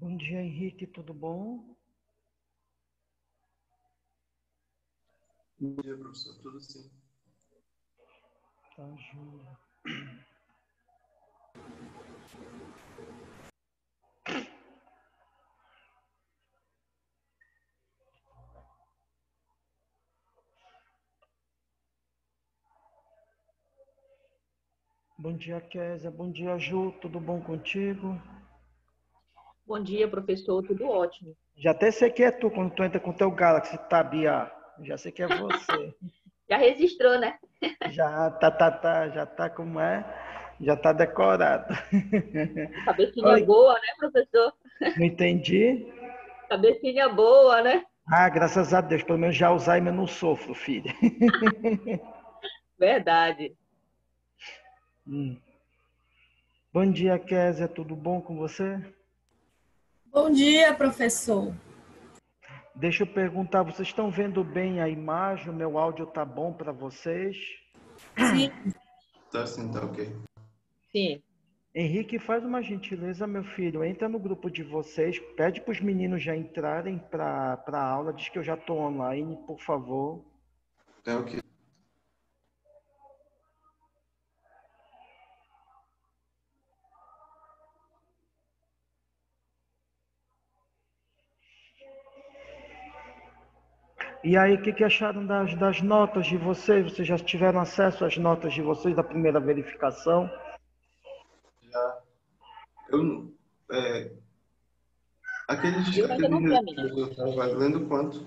Bom dia, Henrique, tudo bom? Bom dia, professor. Tudo sim. Tá, Júlia. Bom dia, Kézia. Bom dia, Ju. Tudo bom contigo? Bom dia, professor. Tudo ótimo. Já até sei que é tu quando tu entra com o teu Galaxy Tab A. Já sei que é você. Já registrou, né? Já tá como é? Já tá decorado. Cabecinha Oi, boa, né, professor? não entendi? Cabecinha boa, né? Ah, graças a Deus, pelo menos já Alzheimer eu não sofro, filha. Verdade. Hum. Bom dia, Kézia. Tudo bom com você? Bom dia, professor. Deixa eu perguntar, vocês estão vendo bem a imagem? O meu áudio tá bom para vocês? Sim, Tá sim, tá ok. Sim. Henrique, faz uma gentileza, meu filho. Entra no grupo de vocês, pede para os meninos já entrarem para a aula. Diz que eu já estou online, por favor. Tá ok. E aí, o que acharam das notas de vocês? Vocês já tiveram acesso às notas de vocês da primeira verificação? Já. Eu, é, Eu ainda aquele não vi a minha. resumo eu estava lendo quanto?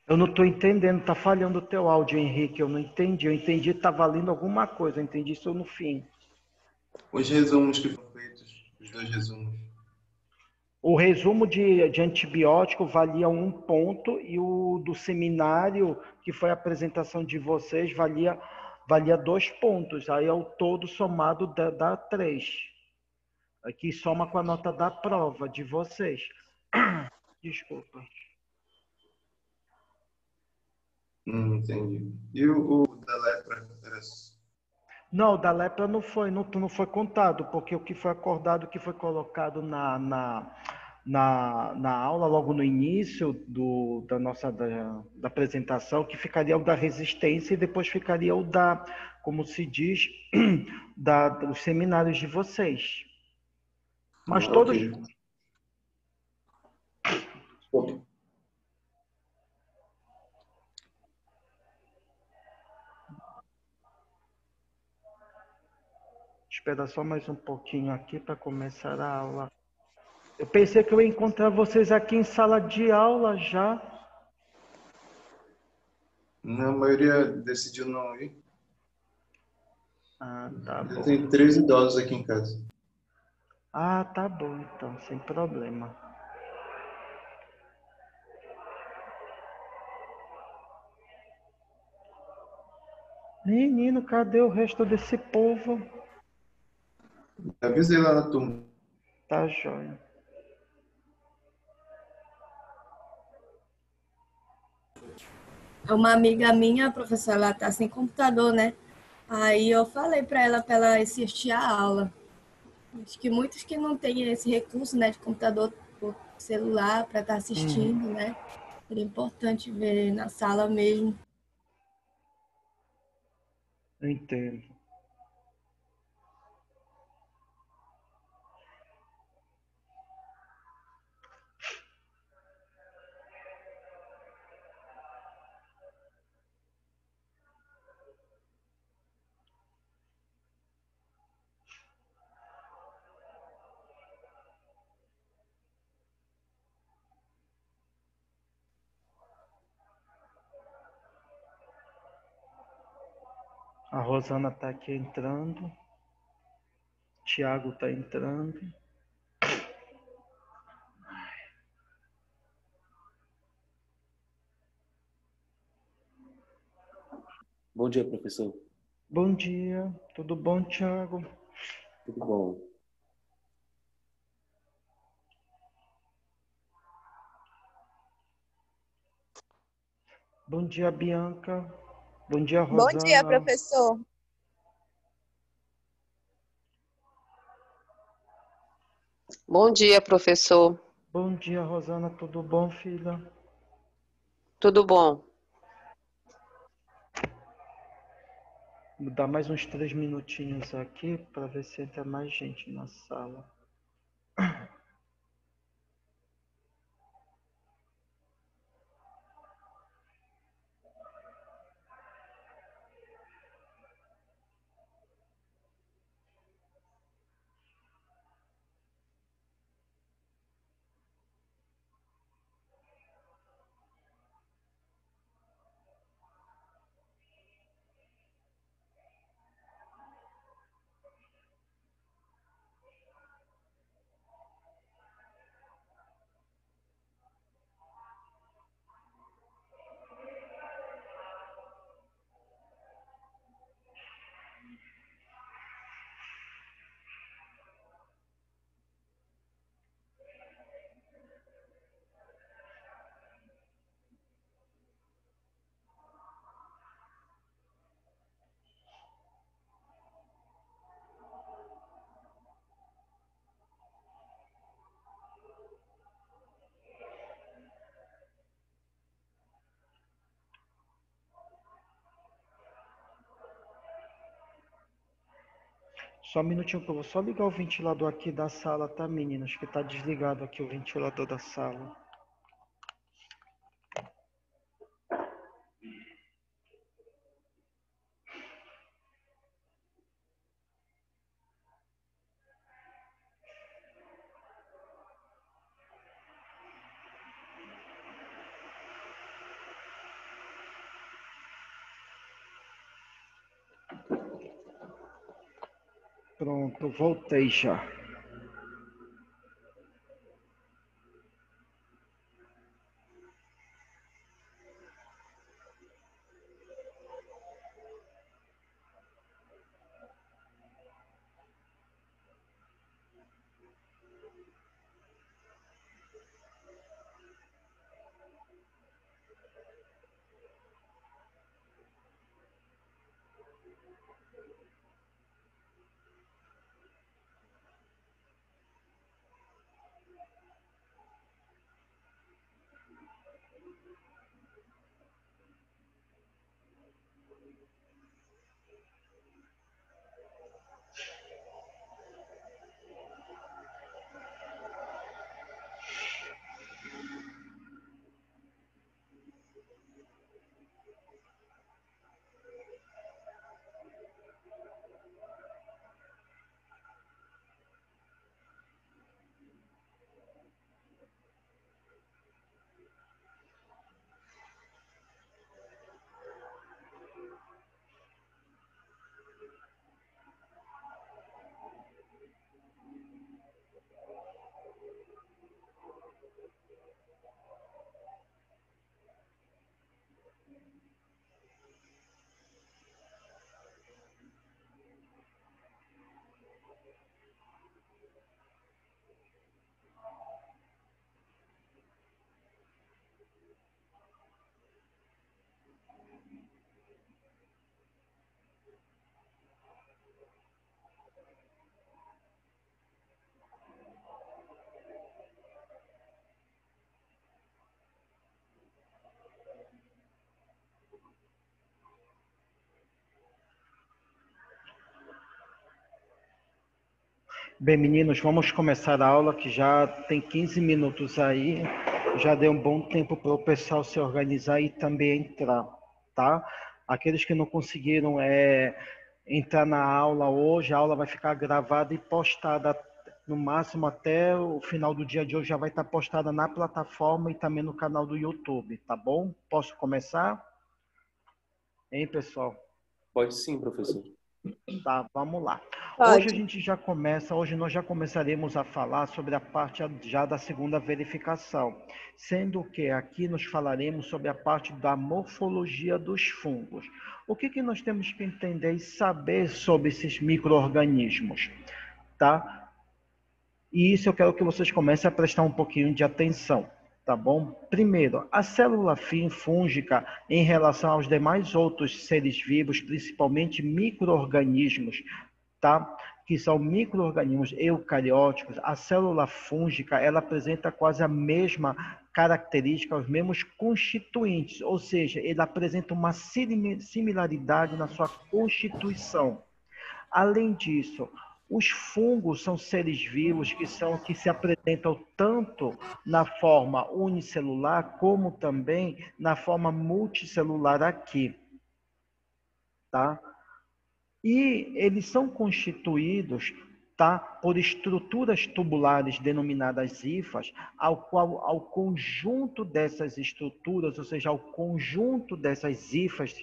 Eu não estou entendendo, tá falhando o teu áudio, Henrique. Eu não entendi. Eu entendi que tá valendo alguma coisa. Eu entendi isso no fim. Os resumos que foram feitos, os dois resumos. O resumo de antibiótico valia 1 ponto e o do seminário, que foi a apresentação de vocês, valia 2 pontos. Aí ao todo somado dá 3. Aqui soma com a nota da prova de vocês. Desculpa. Entendi. E o da lepra? Não, o da lepra não foi contado, porque o que foi acordado, o que foi colocado na aula, logo no início da apresentação, que ficaria o da resistência e depois ficaria o da, como se diz, dos seminários de vocês. Mas todos. Ok. Espera só mais um pouquinho aqui para começar a aula. Eu pensei que eu ia encontrar vocês aqui em sala de aula já. A maioria decidiu não ir. Ah, tá Eu bom. tenho 3 idosos aqui em casa. Ah, tá bom então, sem problema. Menino, cadê o resto desse povo? Avisei lá na turma. Tá joia. uma amiga minha, professora, ela tá sem computador, né? Aí eu falei para ela assistir a aula. Acho que muitos que não têm esse recurso, né, de computador ou celular para estar assistindo, né? Seria importante ver na sala mesmo. Eu entendo. A Rosana tá aqui entrando. Tiago tá entrando. Bom dia, professor. Bom dia, tudo bom, Tiago? Tudo bom? Bom dia, Bianca. Bom dia, Bom dia, Rosana. professor. Bom dia, professor. Bom dia, Rosana. Tudo bom, filha? Tudo bom. Vou dar mais uns 3 minutinhos aqui para ver se entra mais gente na sala. Só um minutinho que eu vou só ligar o ventilador aqui da sala, tá, meninas? Que tá desligado aqui o ventilador da sala. Pronto, voltei já. Bem, meninos, vamos começar a aula que já tem 15 minutos aí. Já deu um bom tempo para o pessoal se organizar e também entrar, tá? Aqueles que não conseguiram entrar na aula hoje, a aula vai ficar gravada e postada no máximo até o final do dia de hoje, já vai estar postada na plataforma e também no canal do YouTube, tá bom? Posso começar? Hein, pessoal? Pode sim, professor. Tá, vamos lá. Pode. Hoje nós já começaremos a falar sobre a parte já da segunda verificação, sendo que aqui nós falaremos sobre a parte da morfologia dos fungos. O que nós temos que entender e saber sobre esses micro-organismos, tá? E isso eu quero que vocês comecem a prestar um pouquinho de atenção, tá bom? Primeiro, a célula fúngica, em relação aos demais outros seres vivos, principalmente micro-organismos, tá? que são micro-organismos eucarióticos, a célula fúngica, ela apresenta quase a mesma característica, os mesmos constituintes, ou seja, ele apresenta uma similaridade na sua constituição. Além disso, os fungos são seres vivos que se apresentam tanto na forma unicelular como também na forma multicelular aqui, tá? E eles são constituídos, tá, por estruturas tubulares denominadas hifas, ao conjunto dessas estruturas, ou seja, ao conjunto dessas hifas,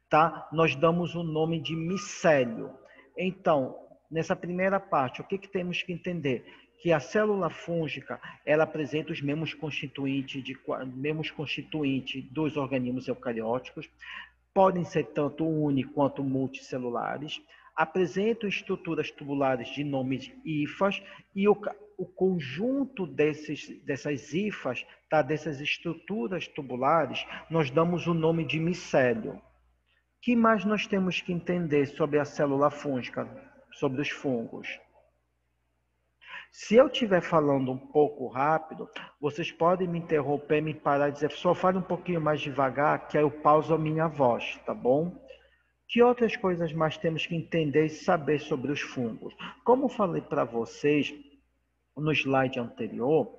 tá, nós damos o nome de micélio. Então, nessa primeira parte, o que temos que entender? Que a célula fúngica, ela apresenta os mesmos constituintes dos organismos eucarióticos, podem ser tanto uni quanto multicelulares, apresentam estruturas tubulares de nomes hifas e o conjunto dessas hifas, tá, dessas estruturas tubulares, nós damos o nome de micélio. O que mais nós temos que entender sobre a célula fúngica, sobre os fungos? Se eu estiver falando um pouco rápido, vocês podem me interromper, me parar e dizer, só fale um pouquinho mais devagar, que aí eu pauso a minha voz, tá bom? Que outras coisas mais temos que entender e saber sobre os fungos? Como eu falei para vocês no slide anterior,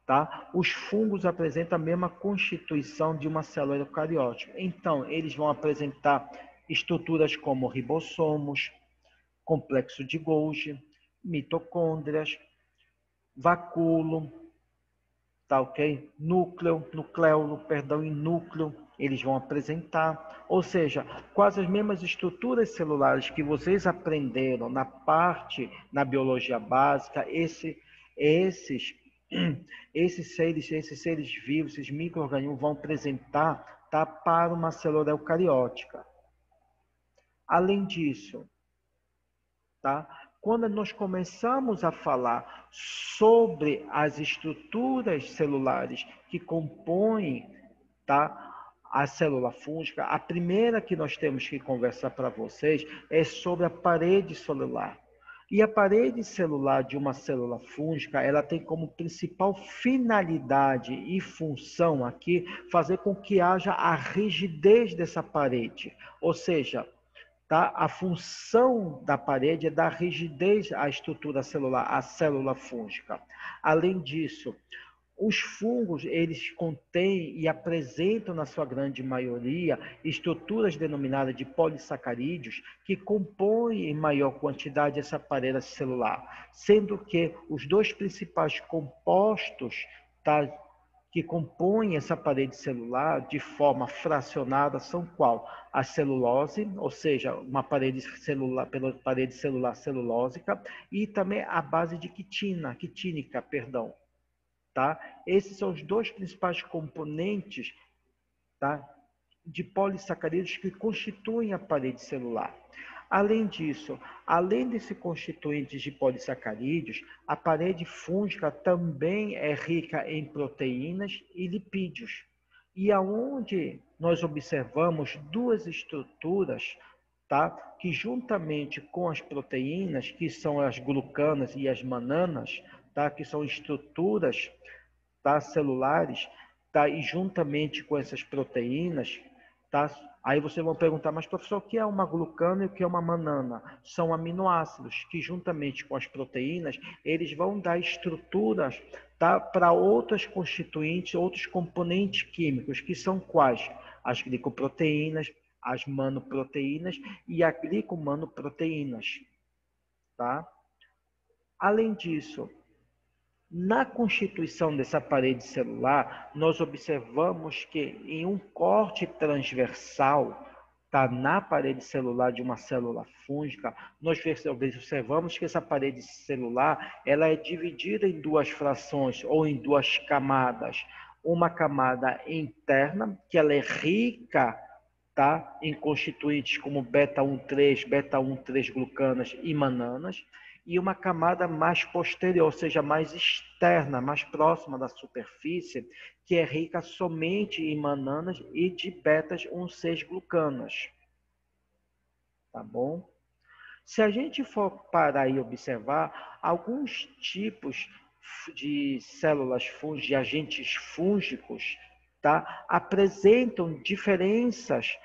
tá? Os fungos apresentam a mesma constituição de uma célula eucariótica. Então, eles vão apresentar estruturas como ribossomos, complexo de Golgi, mitocôndrias, vacúolo, tá ok? Nucleolo, e núcleo, eles vão apresentar. Ou seja, quase as mesmas estruturas celulares que vocês aprenderam na biologia básica, esses seres vivos, esses micro-organismos vão apresentar, tá, para uma célula eucariótica. Além disso, tá? Quando nós começamos a falar sobre as estruturas celulares que compõem, tá, a célula fúngica, a primeira que nós temos que conversar para vocês é sobre a parede celular. E a parede celular de uma célula fúngica, ela tem como principal finalidade e função aqui fazer com que haja a rigidez dessa parede, ou seja, tá? A função da parede é dar rigidez à estrutura celular, à célula fúngica. Além disso, os fungos, eles contêm e apresentam, na sua grande maioria, estruturas denominadas de polissacarídeos, que compõem em maior quantidade essa parede celular, sendo que os dois principais compostos, tá, que compõem essa parede celular de forma fracionada são qual? A celulose, ou seja, uma parede celular, pela parede celular celulósica, e também a base de quitínica, perdão. Tá? Esses são os dois principais componentes, tá, de polissacarídeos que constituem a parede celular. Além disso, além desse constituintes de polissacarídeos, a parede fúngica também é rica em proteínas e lipídios. E aonde nós observamos duas estruturas, tá, que juntamente com as proteínas, que são as glucanas e as mananas, tá, que são estruturas, tá, celulares, tá, e juntamente com essas proteínas, tá, aí vocês vão perguntar, mas professor, o que é uma glucana e o que é uma manana? São aminoácidos que juntamente com as proteínas, eles vão dar estruturas, tá, para outras constituintes, outros componentes químicos, que são quais? As glicoproteínas, as manoproteínas e as glicomanoproteínas, tá? Além disso, na constituição dessa parede celular, nós observamos que em um corte transversal, tá, na parede celular de uma célula fúngica, nós observamos que essa parede celular ela é dividida em duas frações ou em duas camadas. Uma camada interna, que ela é rica, tá, em constituintes como beta-1,3 glucanas e mananas, e uma camada mais posterior, ou seja, mais externa, mais próxima da superfície, que é rica somente em mananas e de betas 1,6 glucanas. Tá bom? Se a gente for parar e observar, alguns tipos de células fúngicas, de agentes fúngicos, tá, apresentam diferenças,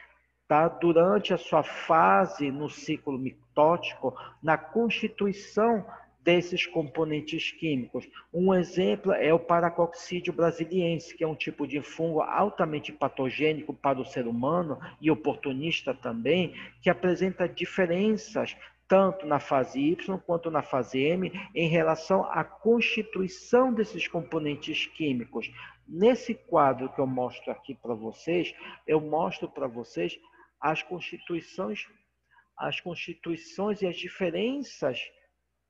tá, durante a sua fase no ciclo mitótico, na constituição desses componentes químicos. Um exemplo é o Paracoccídeo brasiliense, que é um tipo de fungo altamente patogênico para o ser humano e oportunista também, que apresenta diferenças tanto na fase Y quanto na fase M em relação à constituição desses componentes químicos. Nesse quadro que eu mostro aqui para vocês, eu mostro para vocês as constituições e as diferenças,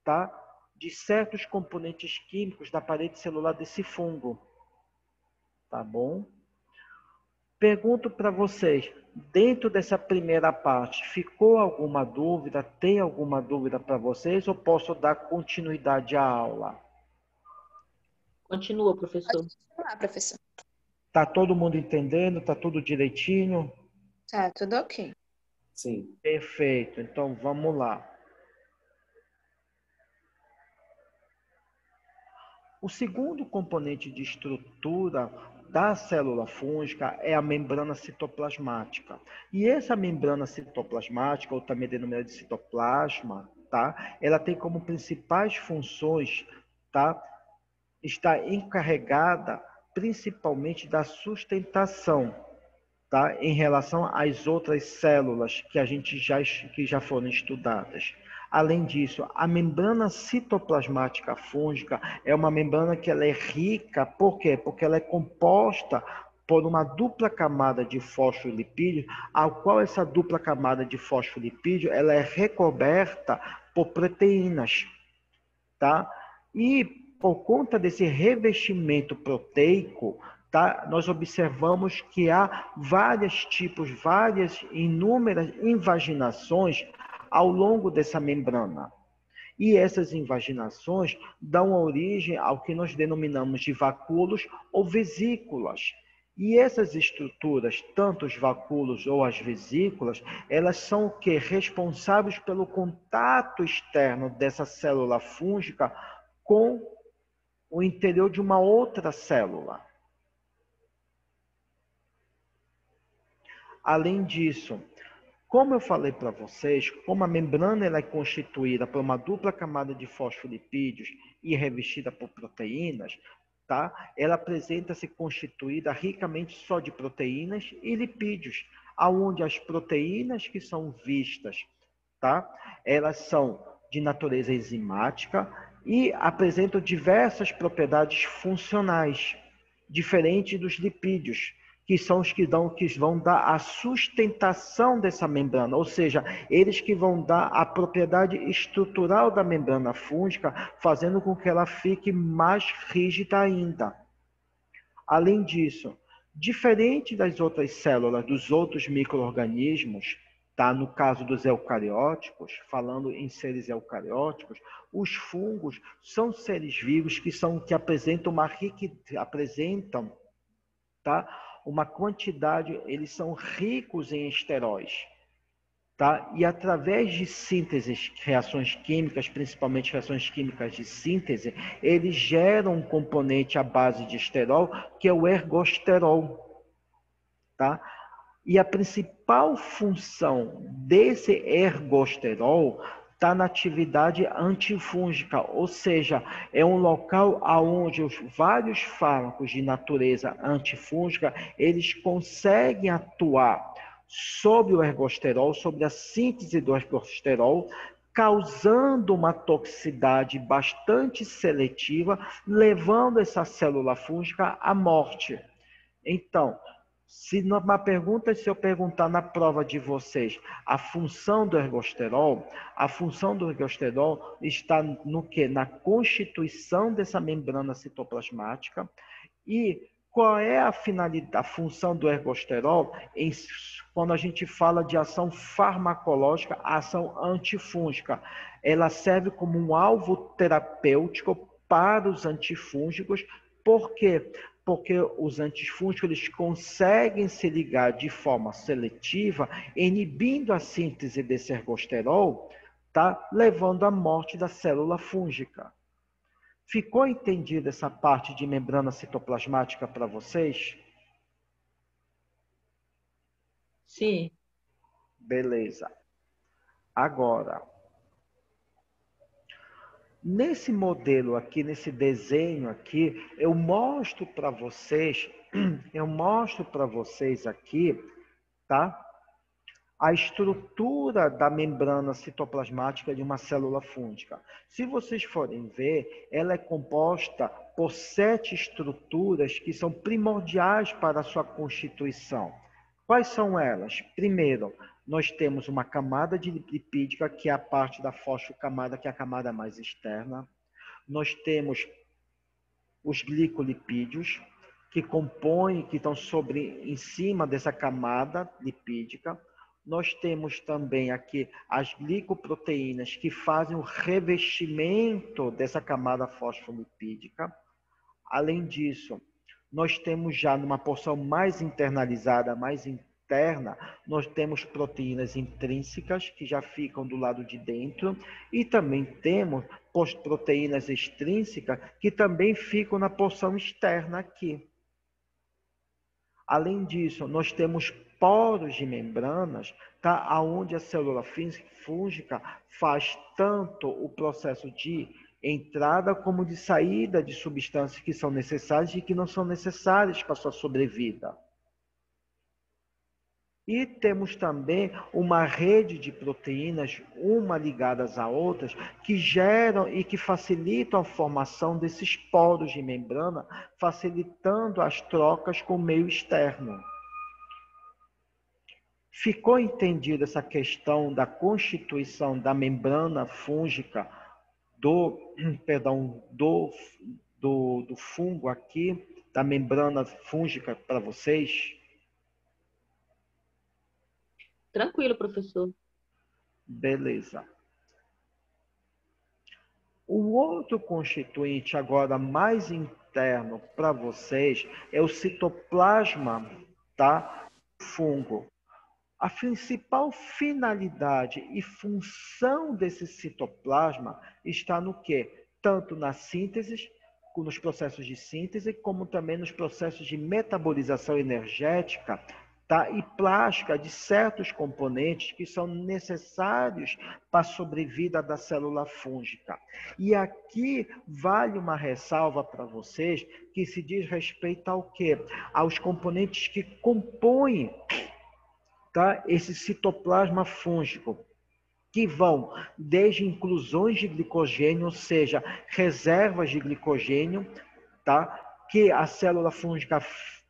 tá, de certos componentes químicos da parede celular desse fungo. Tá bom? Pergunto para vocês, dentro dessa primeira parte, ficou alguma dúvida? Tem alguma dúvida para vocês ou posso dar continuidade à aula? Continua, professor. Olá, professor. Tá todo mundo entendendo? Tá tudo direitinho? Tá, tudo ok. Sim. Perfeito. Então, vamos lá. O segundo componente de estrutura da célula fúngica é a membrana citoplasmática. E essa membrana citoplasmática, ou também denominada de citoplasma, tá? Ela tem como principais funções, tá, está encarregada principalmente da sustentação, tá, em relação às outras células que já foram estudadas. Além disso, a membrana citoplasmática fúngica é uma membrana que ela é rica, por quê? Porque ela é composta por uma dupla camada de fosfolipídio, a qual essa dupla camada de fosfolipídio ela é recoberta por proteínas, tá? E por conta desse revestimento proteico, tá, nós observamos que há inúmeras invaginações ao longo dessa membrana. E essas invaginações dão origem ao que nós denominamos de vacúolos ou vesículas. E essas estruturas, tanto os vacúolos ou as vesículas, elas são o quê? Responsáveis pelo contato externo dessa célula fúngica com o interior de uma outra célula. Além disso, como eu falei para vocês, como a membrana ela é constituída por uma dupla camada de fosfolipídios e revestida por proteínas, tá? Ela apresenta-se constituída ricamente só de proteínas e lipídios, aonde as proteínas que são vistas, tá? Elas são de natureza enzimática e apresentam diversas propriedades funcionais, diferente dos lipídios, que são os que vão dar a sustentação dessa membrana, ou seja, eles que vão dar a propriedade estrutural da membrana fúngica, fazendo com que ela fique mais rígida ainda. Além disso, diferente das outras células, dos outros micro-organismos, tá? No caso dos eucarióticos, falando em seres eucarióticos, os fungos são seres vivos que apresentam tá? Uma quantidade, eles são ricos em esteróis, tá? E através de sínteses, reações químicas, principalmente reações químicas de síntese, eles geram um componente à base de esterol, que é o ergosterol, tá? E a principal função desse ergosterol está na atividade antifúngica, ou seja, é um local onde os vários fármacos de natureza antifúngica, eles conseguem atuar sobre o ergosterol, sobre a síntese do ergosterol, causando uma toxicidade bastante seletiva, levando essa célula fúngica à morte. Então, se eu perguntar na prova de vocês a função do ergosterol está no quê? Na constituição dessa membrana citoplasmática. E qual é a finalidade, a função do ergosterol quando a gente fala de ação farmacológica, ação antifúngica? Ela serve como um alvo terapêutico para os antifúngicos. Por quê? Porque os antifúngicos eles conseguem se ligar de forma seletiva, inibindo a síntese desse ergosterol, tá? Levando à morte da célula fúngica. Ficou entendida essa parte de membrana citoplasmática para vocês? Sim. Beleza. Agora, nesse modelo aqui, nesse desenho aqui, eu mostro para vocês aqui, tá? A estrutura da membrana citoplasmática de uma célula fúngica. Se vocês forem ver, ela é composta por 7 estruturas que são primordiais para a sua constituição. Quais são elas? Primeiro, nós temos uma camada de lipídica, que é a parte da fosfocamada, que é a camada mais externa. Nós temos os glicolipídios, que compõem, que estão em cima dessa camada lipídica. Nós temos também aqui as glicoproteínas, que fazem o revestimento dessa camada fosfolipídica. Além disso, nós temos já numa porção mais internalizada, mais interna, nós temos proteínas intrínsecas, que já ficam do lado de dentro, e também temos proteínas extrínsecas, que também ficam na porção externa aqui. Além disso, nós temos poros de membranas, tá? Aonde a célula fúngica faz tanto o processo de entrada como de saída de substâncias que são necessárias e que não são necessárias para a sua sobrevida. E temos também uma rede de proteínas, uma ligadas a outras, que geram e que facilitam a formação desses poros de membrana, facilitando as trocas com o meio externo. Ficou entendida essa questão da constituição da membrana fúngica do fungo aqui, da membrana fúngica para vocês? Tranquilo, professor. Beleza. O outro constituinte agora mais interno para vocês é o citoplasma, tá? Fungo. A principal finalidade e função desse citoplasma está no quê? Tanto na síntese, nos processos de síntese, como também nos processos de metabolização energética, tá? E plástica de certos componentes que são necessários para a sobrevida da célula fúngica. E aqui vale uma ressalva para vocês que se diz respeito ao quê? Aos componentes que compõem, tá? Esse citoplasma fúngico, que vão desde inclusões de glicogênio, ou seja, reservas de glicogênio, tá? Que a célula fúngica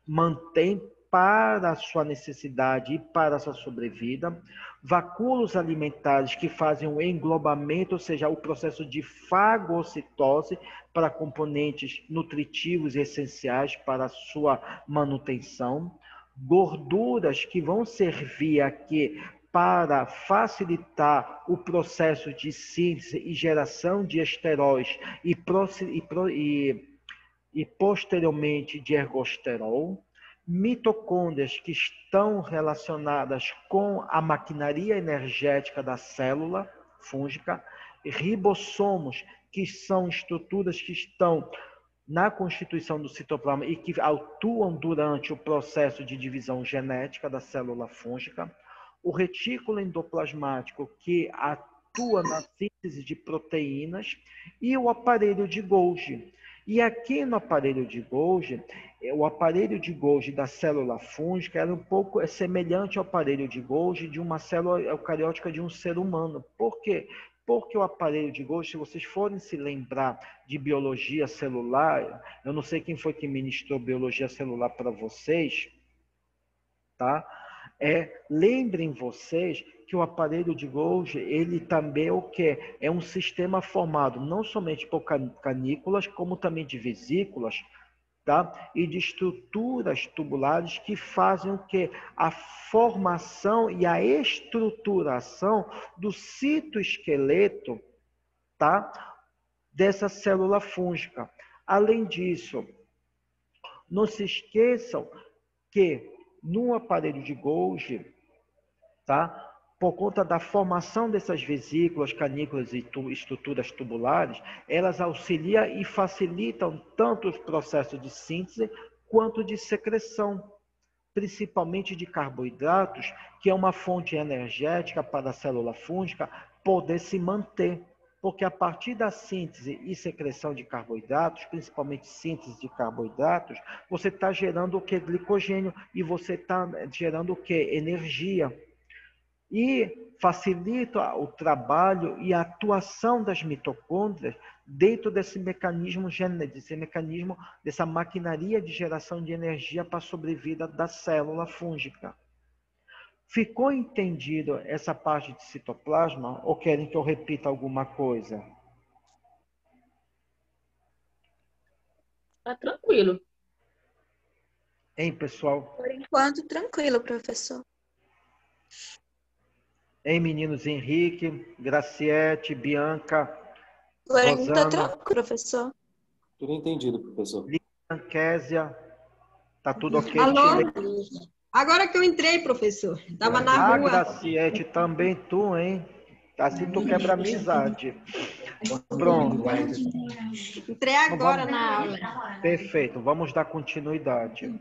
mantém para a sua necessidade e para a sua sobrevida, vacúolos alimentares que fazem o englobamento, ou seja, o processo de fagocitose para componentes nutritivos e essenciais para a sua manutenção, gorduras que vão servir aqui para facilitar o processo de síntese e geração de esteróis e posteriormente de ergosterol, mitocôndrias que estão relacionadas com a maquinaria energética da célula fúngica, ribossomos, que são estruturas que estão na constituição do citoplasma e que atuam durante o processo de divisão genética da célula fúngica, o retículo endoplasmático, que atua na síntese de proteínas, e o aparelho de Golgi. E aqui no aparelho de Golgi, o aparelho de Golgi da célula fúngica era um pouco semelhante ao aparelho de Golgi de uma célula eucariótica de um ser humano. Por quê? Porque o aparelho de Golgi, se vocês forem se lembrar de biologia celular, eu não sei quem foi que ministrou biologia celular para vocês, tá? Lembrem vocês que o aparelho de Golgi, ele também é o quê? É um sistema formado não somente por canículas, como também de vesículas, tá? E de estruturas tubulares que fazem o quê? A formação e a estruturação do citoesqueleto, tá? Dessa célula fúngica. Além disso, não se esqueçam que no aparelho de Golgi, tá? por conta da formação dessas vesículas, canículas e estruturas tubulares, elas auxiliam e facilitam tanto os processos de síntese quanto de secreção, principalmente de carboidratos, que é uma fonte energética para a célula fúngica poder se manter. Porque a partir da síntese e secreção de carboidratos, principalmente síntese de carboidratos, você está gerando o que? Glicogênio, e você está gerando o que? Energia. E facilita o trabalho e a atuação das mitocôndrias dentro desse mecanismo, dessa maquinaria de geração de energia para a sobrevida da célula fúngica. Ficou entendido essa parte de citoplasma ou querem que eu repita alguma coisa? Tá tranquilo. Hein, pessoal? Por enquanto, tranquilo, professor. Hein, meninos? Henrique, Graciete, Bianca, Por enquanto, tá Rosana, tranquilo, professor. Tudo entendido, professor. Lilian, Késia, tá tudo ok? Alô? Tilei? Agora que eu entrei, professor. Estava na Ah, rua. Graciete, também tu, hein? Assim tu quebra amizade. Pronto. Entrei agora na aula. Perfeito, vamos dar continuidade.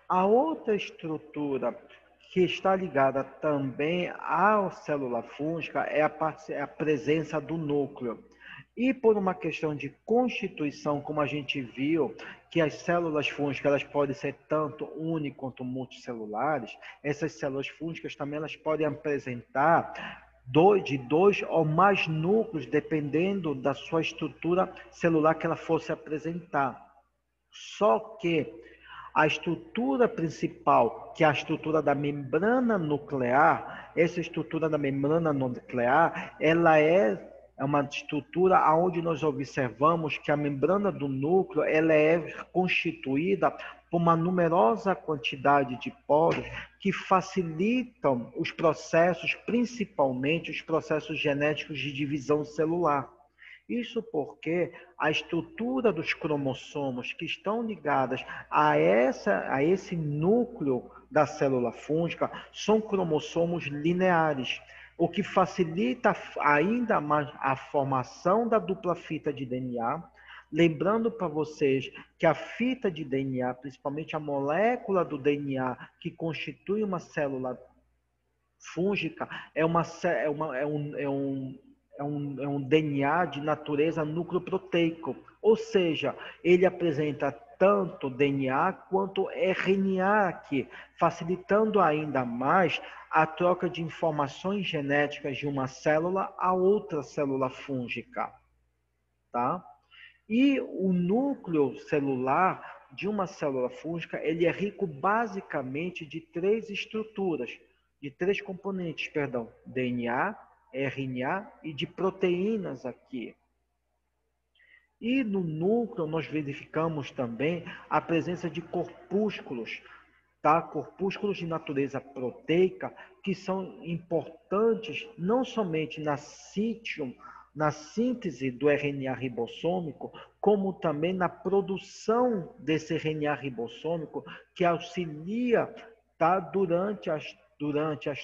A outra estrutura que está ligada também à célula fúngica é a presença do núcleo. E por uma questão de constituição, como a gente viu, que as células fúngicas elas podem ser tanto uni quanto multicelulares, essas células fúngicas também elas podem apresentar de dois ou mais núcleos, dependendo da sua estrutura celular que ela fosse apresentar. Só que a estrutura principal, que é a estrutura da membrana nuclear, essa estrutura da membrana nuclear, ela é uma estrutura onde nós observamos que a membrana do núcleo ela é constituída por uma numerosa quantidade de poros que facilitam os processos, principalmente os processos genéticos de divisão celular. Isso porque a estrutura dos cromossomos que estão ligadas a esse núcleo da célula fúngica são cromossomos lineares, o que facilita ainda mais a formação da dupla fita de DNA. Lembrando para vocês que a fita de DNA, principalmente a molécula do DNA que constitui uma célula fúngica, é um DNA de natureza nucleoproteico, ou seja, ele apresenta tanto DNA quanto RNA aqui, facilitando ainda mais a troca de informações genéticas de uma célula a outra célula fúngica, tá? E o núcleo celular de uma célula fúngica, ele é rico basicamente de três componentes, DNA, RNA e de proteínas aqui. E no núcleo nós verificamos também a presença de corpúsculos, tá? Corpúsculos de natureza proteica que são importantes não somente na síntese do RNA ribossômico, como também na produção desse RNA ribossômico que auxilia, tá? Durante as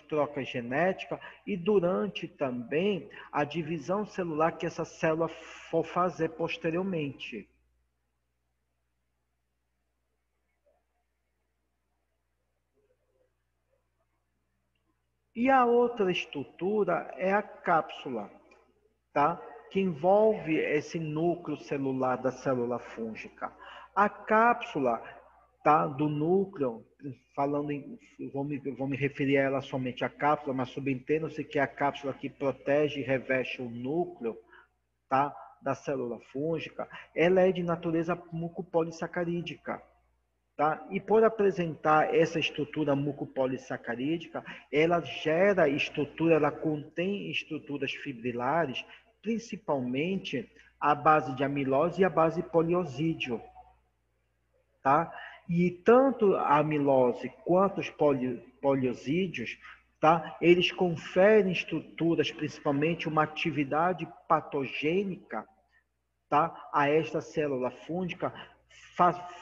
trocas genéticas e durante também a divisão celular que essa célula for fazer posteriormente. E a outra estrutura é a cápsula, tá? Que envolve esse núcleo celular da célula fúngica. A cápsula, tá? Do núcleo, vou me referir a ela somente a cápsula, mas subentendo-se que é a cápsula que protege e reveste o núcleo, tá? Da célula fúngica, ela é de natureza mucopolissacarídica. Tá? E por apresentar essa estrutura mucopolissacarídica, ela contém estruturas fibrilares, principalmente a base de amilose e a base poliosídeo. Tá? E tanto a amilose quanto os poliosídeos, tá? Eles conferem estruturas, principalmente uma atividade patogênica, tá? A esta célula fúngica,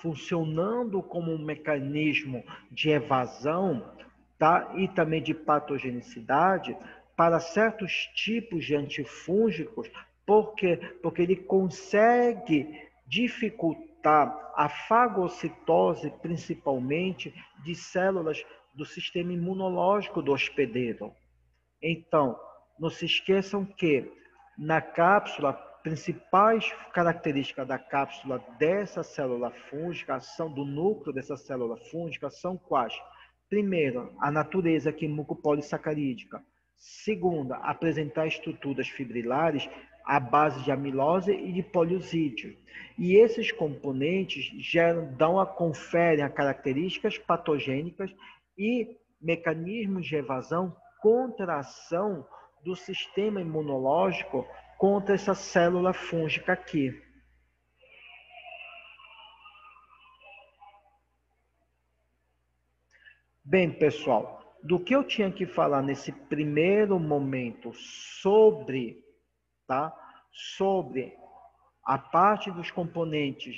funcionando como um mecanismo de evasão, tá? E também de patogenicidade para certos tipos de antifúngicos. Por quê? Porque ele consegue dificultar a fagocitose, principalmente de células do sistema imunológico do hospedeiro. Então, não se esqueçam que na cápsula, principais características da cápsula dessa célula fúngica, são do núcleo dessa célula fúngica, são quais? Primeiro, a natureza químico-polissacarídica. Segunda, apresentar estruturas fibrilares à base de amilose e de poliosídeo. E esses componentes conferem a características patogênicas e mecanismos de evasão contra a ação do sistema imunológico contra essa célula fúngica aqui. Bem, pessoal, do que eu tinha que falar nesse primeiro momento sobre, tá? Sobre a parte dos componentes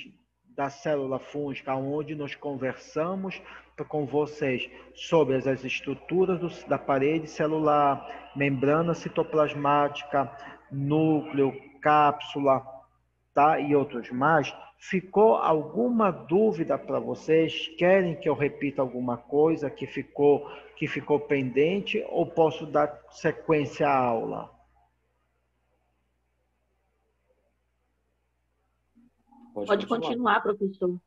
da célula fúngica, onde nós conversamos com vocês sobre as estruturas da parede celular, membrana citoplasmática, núcleo, cápsula, tá? E outros mais. Ficou alguma dúvida para vocês? Querem que eu repita alguma coisa que ficou pendente ou posso dar sequência à aula? Pode continuar, professor.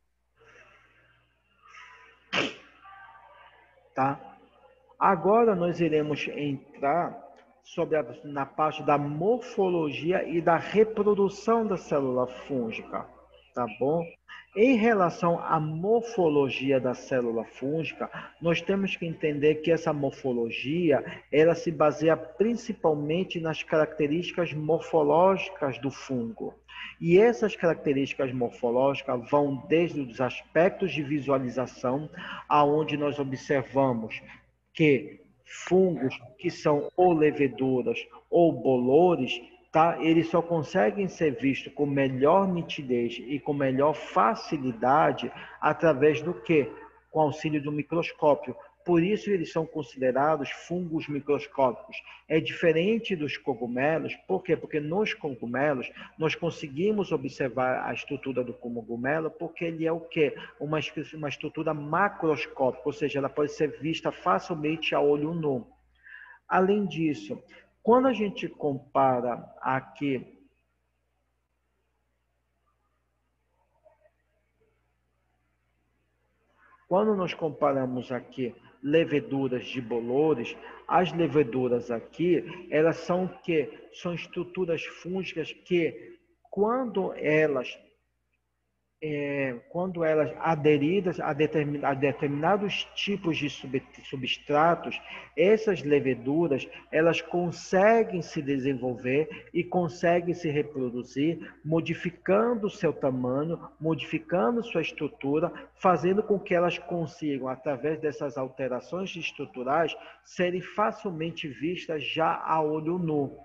Tá? Agora nós iremos entrar na parte da morfologia e da reprodução da célula fúngica, tá bom? Em relação à morfologia da célula fúngica, nós temos que entender que essa morfologia, ela se baseia principalmente nas características morfológicas do fungo. E essas características morfológicas vão desde os aspectos de visualização, aonde nós observamos que fungos que são ou leveduras ou bolores, tá? Eles só conseguem ser vistos com melhor nitidez e com melhor facilidade através do quê? Com auxílio do microscópio. Por isso eles são considerados fungos microscópicos. É diferente dos cogumelos. Por quê? Porque nos cogumelos nós conseguimos observar a estrutura do cogumelo porque ele é o quê? Uma estrutura macroscópica, ou seja, ela pode ser vista facilmente a olho nu. Além disso, quando a gente compara aqui quando nós comparamos aqui leveduras de bolores, as leveduras aqui, elas são o quê? São estruturas fúngicas que, quando elas aderidas a determinados tipos de substratos, essas leveduras, elas conseguem se desenvolver e conseguem se reproduzir, modificando seu tamanho, modificando sua estrutura, fazendo com que elas consigam, através dessas alterações estruturais, serem facilmente vistas já a olho nu.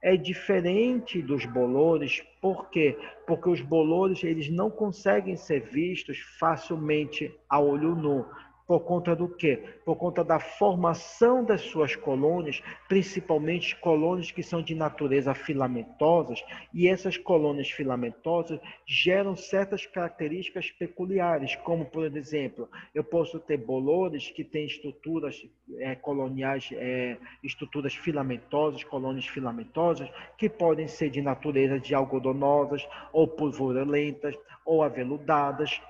É diferente dos bolores, por quê? Porque os bolores eles não conseguem ser vistos facilmente a olho nu. Por conta do quê? Por conta da formação das suas colônias, principalmente colônias que são de natureza filamentosas, e essas colônias filamentosas geram certas características peculiares, como, por exemplo, eu posso ter bolores que têm estruturas coloniais, estruturas filamentosas, colônias filamentosas, que podem ser de natureza de algodonosas, ou purpurentas, ou aveludadas,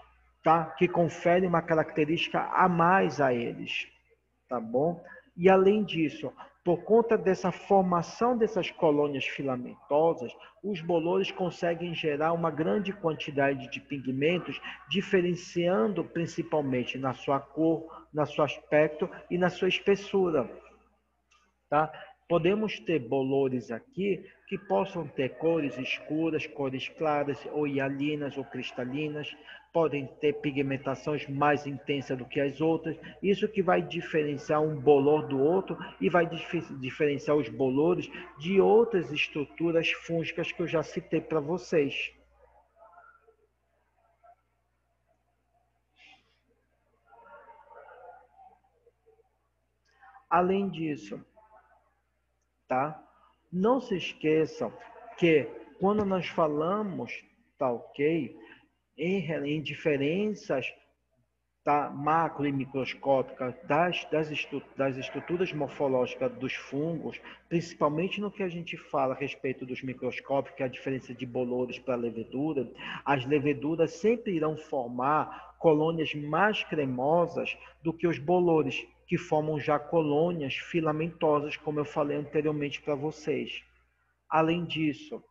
tá? Que confere uma característica a mais a eles, tá bom? E além disso, por conta dessa formação dessas colônias filamentosas, os bolores conseguem gerar uma grande quantidade de pigmentos, diferenciando principalmente na sua cor, no seu aspecto e na sua espessura, tá? Podemos ter bolores aqui que possam ter cores escuras, cores claras, ou hialinas ou cristalinas, podem ter pigmentações mais intensas do que as outras. Isso que vai diferenciar um bolor do outro e vai diferenciar os bolores de outras estruturas fúngicas que eu já citei para vocês. Além disso, tá? Não se esqueçam que quando nós falamos, tá ok, em diferenças, tá, macro e microscópicas das estruturas morfológicas dos fungos, principalmente no que a gente fala a respeito dos microscópios, que é a diferença de bolores para levedura, as leveduras sempre irão formar colônias mais cremosas do que os bolores, que formam já colônias filamentosas, como eu falei anteriormente para vocês. Além disso,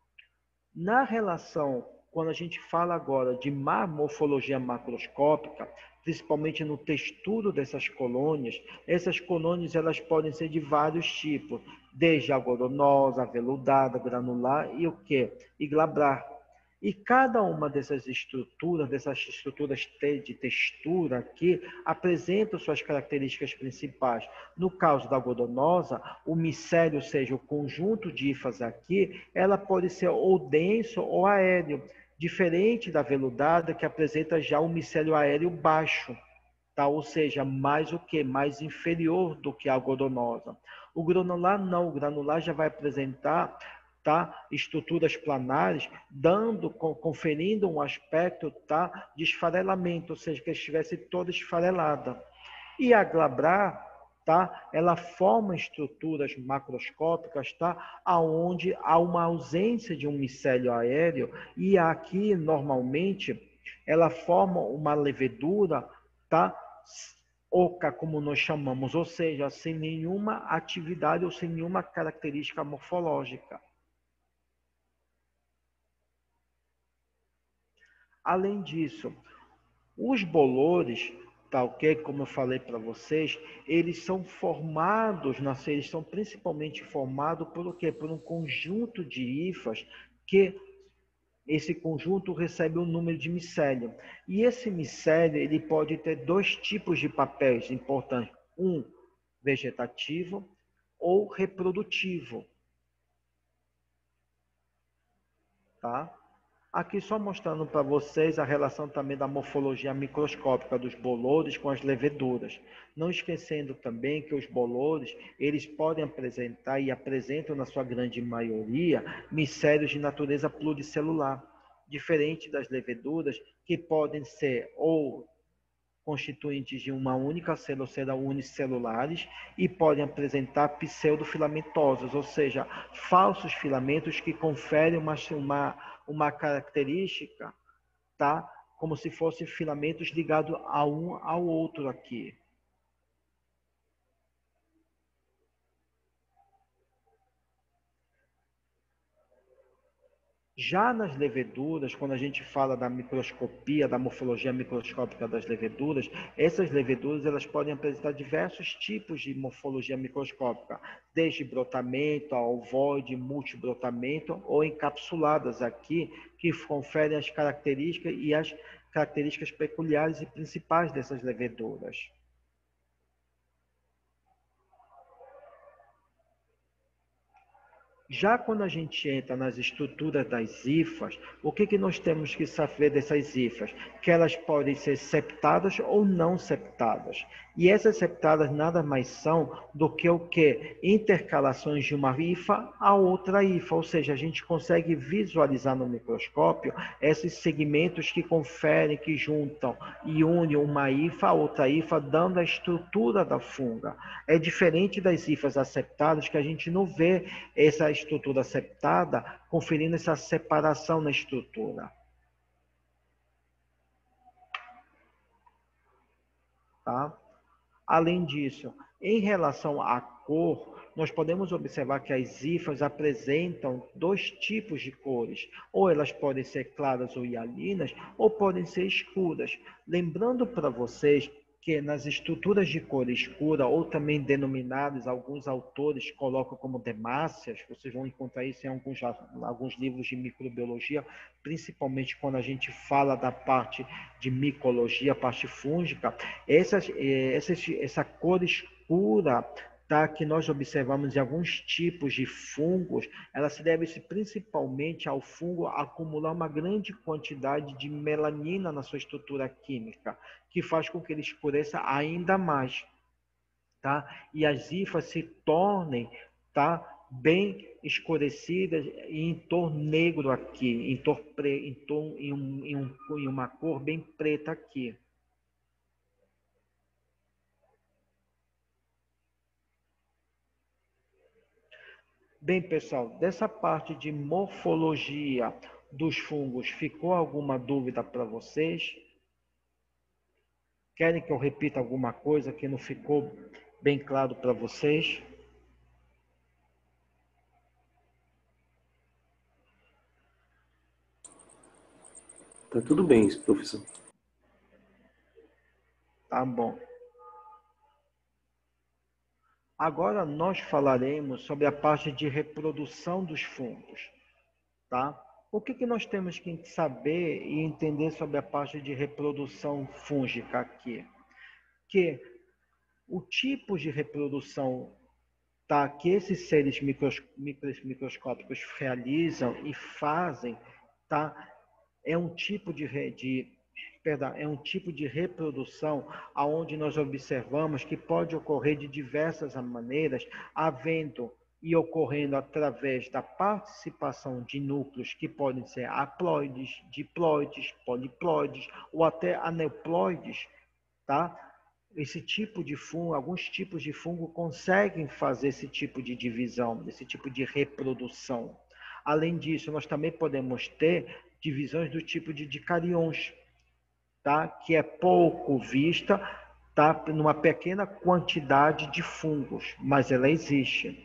na relação, quando a gente fala agora de morfologia macroscópica, principalmente no texturo dessas colônias, essas colônias elas podem ser de vários tipos, desde algodonosa, aveludada, granular e o quê? E glabrar. E cada uma dessas estruturas de textura aqui, apresentam suas características principais. No caso da algodonosa, o micélio, ou seja, o conjunto de hifas aqui, ela pode ser ou denso ou aéreo, diferente da veludada, que apresenta já o micélio aéreo baixo, tá? Ou seja, mais o quê? Mais inferior do que a algodonosa. O granular não, o granular já vai apresentar, tá, estruturas planares, conferindo um aspecto, tá, de esfarelamento, ou seja, que estivesse toda esfarelada. E a glabrar, tá, ela forma estruturas macroscópicas, tá, aonde há uma ausência de um micélio aéreo, e aqui normalmente ela forma uma levedura, tá, oca, como nós chamamos, ou seja, sem nenhuma atividade ou sem nenhuma característica morfológica. Além disso, os bolores, tá ok? Como eu falei para vocês, eles são formados, eles são principalmente formados por o quê? Por um conjunto de hifas que esse conjunto recebe um número de micélio. E esse micélio, ele pode ter dois tipos de papéis importantes. Um, vegetativo ou reprodutivo. Tá? Aqui só mostrando para vocês a relação também da morfologia microscópica dos bolores com as leveduras. Não esquecendo também que os bolores, eles podem apresentar e apresentam na sua grande maioria micélios de natureza pluricelular, diferente das leveduras que podem ser ou constituintes de uma única célula, ou seja, unicelulares, e podem apresentar pseudofilamentosos, ou seja, falsos filamentos que conferem uma característica, tá? Como se fossem filamentos ligados a um ao outro aqui. Já nas leveduras, quando a gente fala da microscopia, da morfologia microscópica das leveduras, essas leveduras elas podem apresentar diversos tipos de morfologia microscópica, desde brotamento, a ovoide, multibrotamento ou encapsuladas aqui, que conferem as características peculiares e principais dessas leveduras. Já quando a gente entra nas estruturas das hifas, o que nós temos que saber dessas hifas? Que elas podem ser septadas ou não septadas. E essas septadas nada mais são do que o quê? Intercalações de uma hifa a outra hifa, ou seja, a gente consegue visualizar no microscópio esses segmentos que conferem, que juntam e unem uma hifa a outra hifa, dando a estrutura da funga. É diferente das hifas asseptadas, que a gente não vê essa estrutura septada, conferindo essa separação na estrutura. Tá? Além disso, em relação à cor, nós podemos observar que as hifas apresentam dois tipos de cores. Ou elas podem ser claras ou hialinas, ou podem ser escuras. Lembrando para vocês que nas estruturas de cor escura, ou também denominadas, alguns autores colocam como demáceas, vocês vão encontrar isso em alguns livros de microbiologia, principalmente quando a gente fala da parte de micologia, a parte fúngica, essa cor escura, tá, que nós observamos em alguns tipos de fungos, ela se deve principalmente ao fungo acumular uma grande quantidade de melanina na sua estrutura química, que faz com que ele escureça ainda mais. tá? E as hifas se tornem, tá? Bem escurecidas e em tom negro aqui, em uma cor bem preta aqui. Bem, pessoal, dessa parte de morfologia dos fungos, ficou alguma dúvida para vocês? Querem que eu repita alguma coisa que não ficou bem claro para vocês? Tá tudo bem, professor. Tá bom. Agora nós falaremos sobre a parte de reprodução dos fungos, tá? O que nós temos que saber e entender sobre a parte de reprodução fúngica aqui? Que o tipo de reprodução, tá, que esses seres microscópicos realizam e fazem, tá, é um tipo de reprodução aonde nós observamos que pode ocorrer de diversas maneiras, havendo e ocorrendo através da participação de núcleos que podem ser haploides, diploides, poliploides ou até aneuploides, tá? Esse tipo de fungo, alguns tipos de fungo conseguem fazer esse tipo de divisão, esse tipo de reprodução. Além disso, nós também podemos ter divisões do tipo de dicarions, tá? Que é pouco vista, tá? Numa pequena quantidade de fungos, mas ela existe.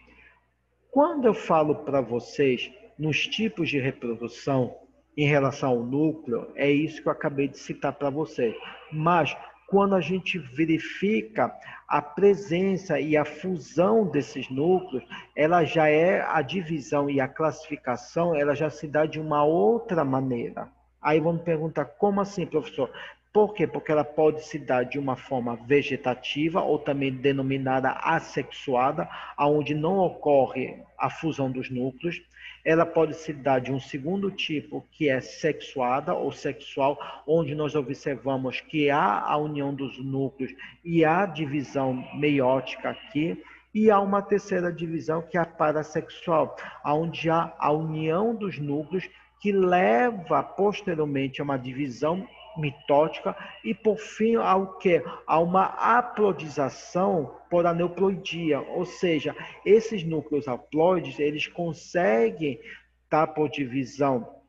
Quando eu falo para vocês nos tipos de reprodução em relação ao núcleo, é isso que eu acabei de citar para vocês. Mas quando a gente verifica a presença e a fusão desses núcleos, ela já é a divisão e a classificação, ela já se dá de uma outra maneira. Aí vamos perguntar, como assim, professor? Por quê? Porque ela pode se dar de uma forma vegetativa ou também denominada assexuada, onde não ocorre a fusão dos núcleos. Ela pode se dar de um segundo tipo, que é sexuada ou sexual, onde nós observamos que há a união dos núcleos e há a divisão meiótica aqui. E há uma terceira divisão, que é a parassexual, onde há a união dos núcleos, que leva posteriormente a uma divisão mitótica e, por fim, ao quê? A uma haplodização por aneuploidia, ou seja, esses núcleos haploides, eles conseguem, tá, por divisão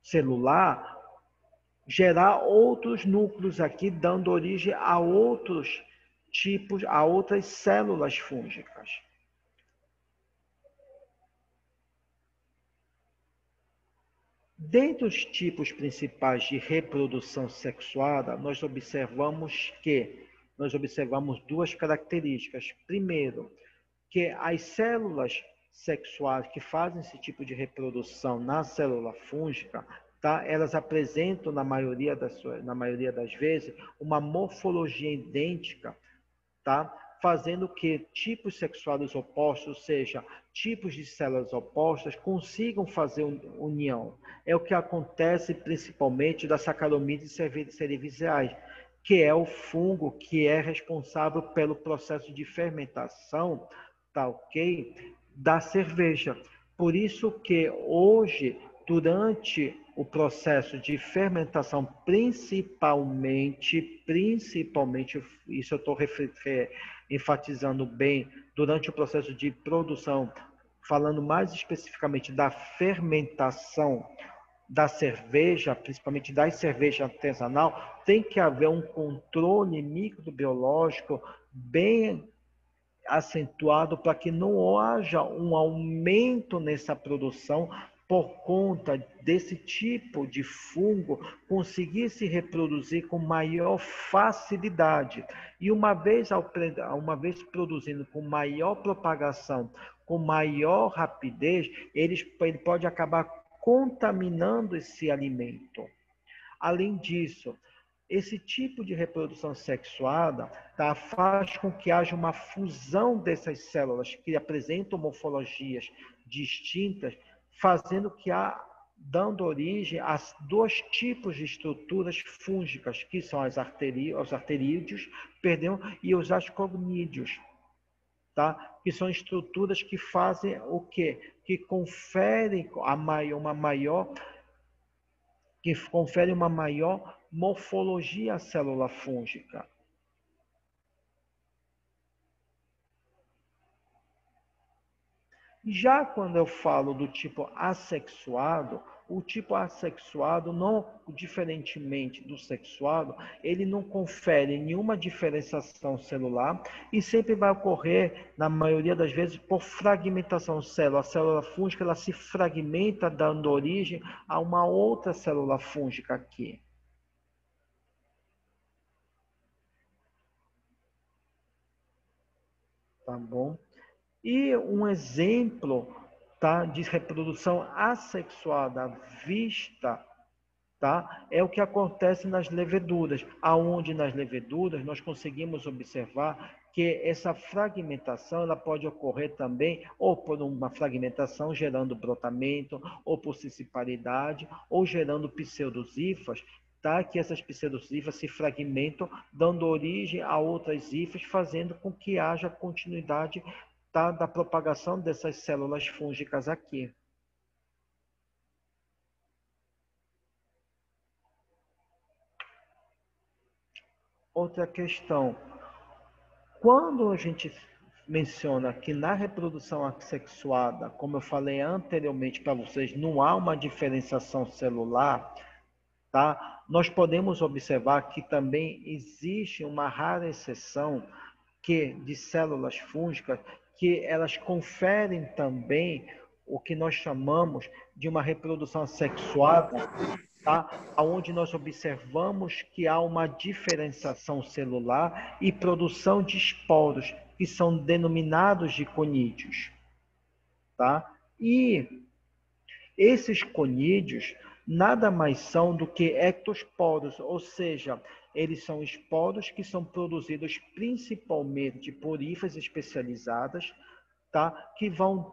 celular, gerar outros núcleos aqui, dando origem a outros tipos, a outras células fúngicas. Dentre os tipos principais de reprodução sexuada, nós observamos duas características. Primeiro, que as células sexuais que fazem esse tipo de reprodução na célula fúngica, tá? Elas apresentam, na maioria das vezes, uma morfologia idêntica, tá? Fazendo que tipos sexuais opostos, ou seja, tipos de células opostas, consigam fazer união. É o que acontece principalmente das Saccharomyces cerevisiae, que é o fungo que é responsável pelo processo de fermentação, tá ok? Da cerveja. Por isso que hoje, durante o processo de fermentação, principalmente, isso eu estou enfatizando bem, durante o processo de produção, falando mais especificamente da fermentação da cerveja, principalmente da cerveja artesanal, tem que haver um controle microbiológico bem acentuado para que não haja um aumento nessa produção por conta desse tipo de fungo conseguir se reproduzir com maior facilidade. E uma vez produzindo com maior propagação, com maior rapidez, ele pode acabar contaminando esse alimento. Além disso, esse tipo de reprodução sexuada, tá, faz com que haja uma fusão dessas células que apresentam morfologias distintas, fazendo que dando origem a dois tipos de estruturas fúngicas, que são os arterídeos, e os ascognídeos. tá? Que são estruturas que fazem o quê? Que conferem uma maior morfologia à célula fúngica. Já quando eu falo do tipo assexuado, o tipo assexuado, não diferentemente do sexuado, ele não confere nenhuma diferenciação celular e sempre vai ocorrer, na maioria das vezes, por fragmentação celular. A célula fúngica ela se fragmenta, dando origem a uma outra célula fúngica aqui. Tá bom? E um exemplo, tá, de reprodução assexuada vista, tá, é o que acontece nas leveduras, aonde nas leveduras nós conseguimos observar que essa fragmentação ela pode ocorrer também ou por uma fragmentação gerando brotamento, ou por cistiparidade, ou gerando pseudozífias, tá, que essas pseudozífias se fragmentam, dando origem a outras hifas, fazendo com que haja continuidade, tá, da propagação dessas células fúngicas aqui. Outra questão. Quando a gente menciona que na reprodução assexuada, como eu falei anteriormente para vocês, não há uma diferenciação celular, tá? Nós podemos observar que também existe uma rara exceção de células fúngicas que elas conferem também o que nós chamamos de uma reprodução assexuada, tá? Onde nós observamos que há uma diferenciação celular e produção de esporos, que são denominados de conídeos. Tá? E esses conídeos nada mais são do que ectosporos, ou seja, eles são esporos que são produzidos principalmente por hifas especializadas, tá? Que vão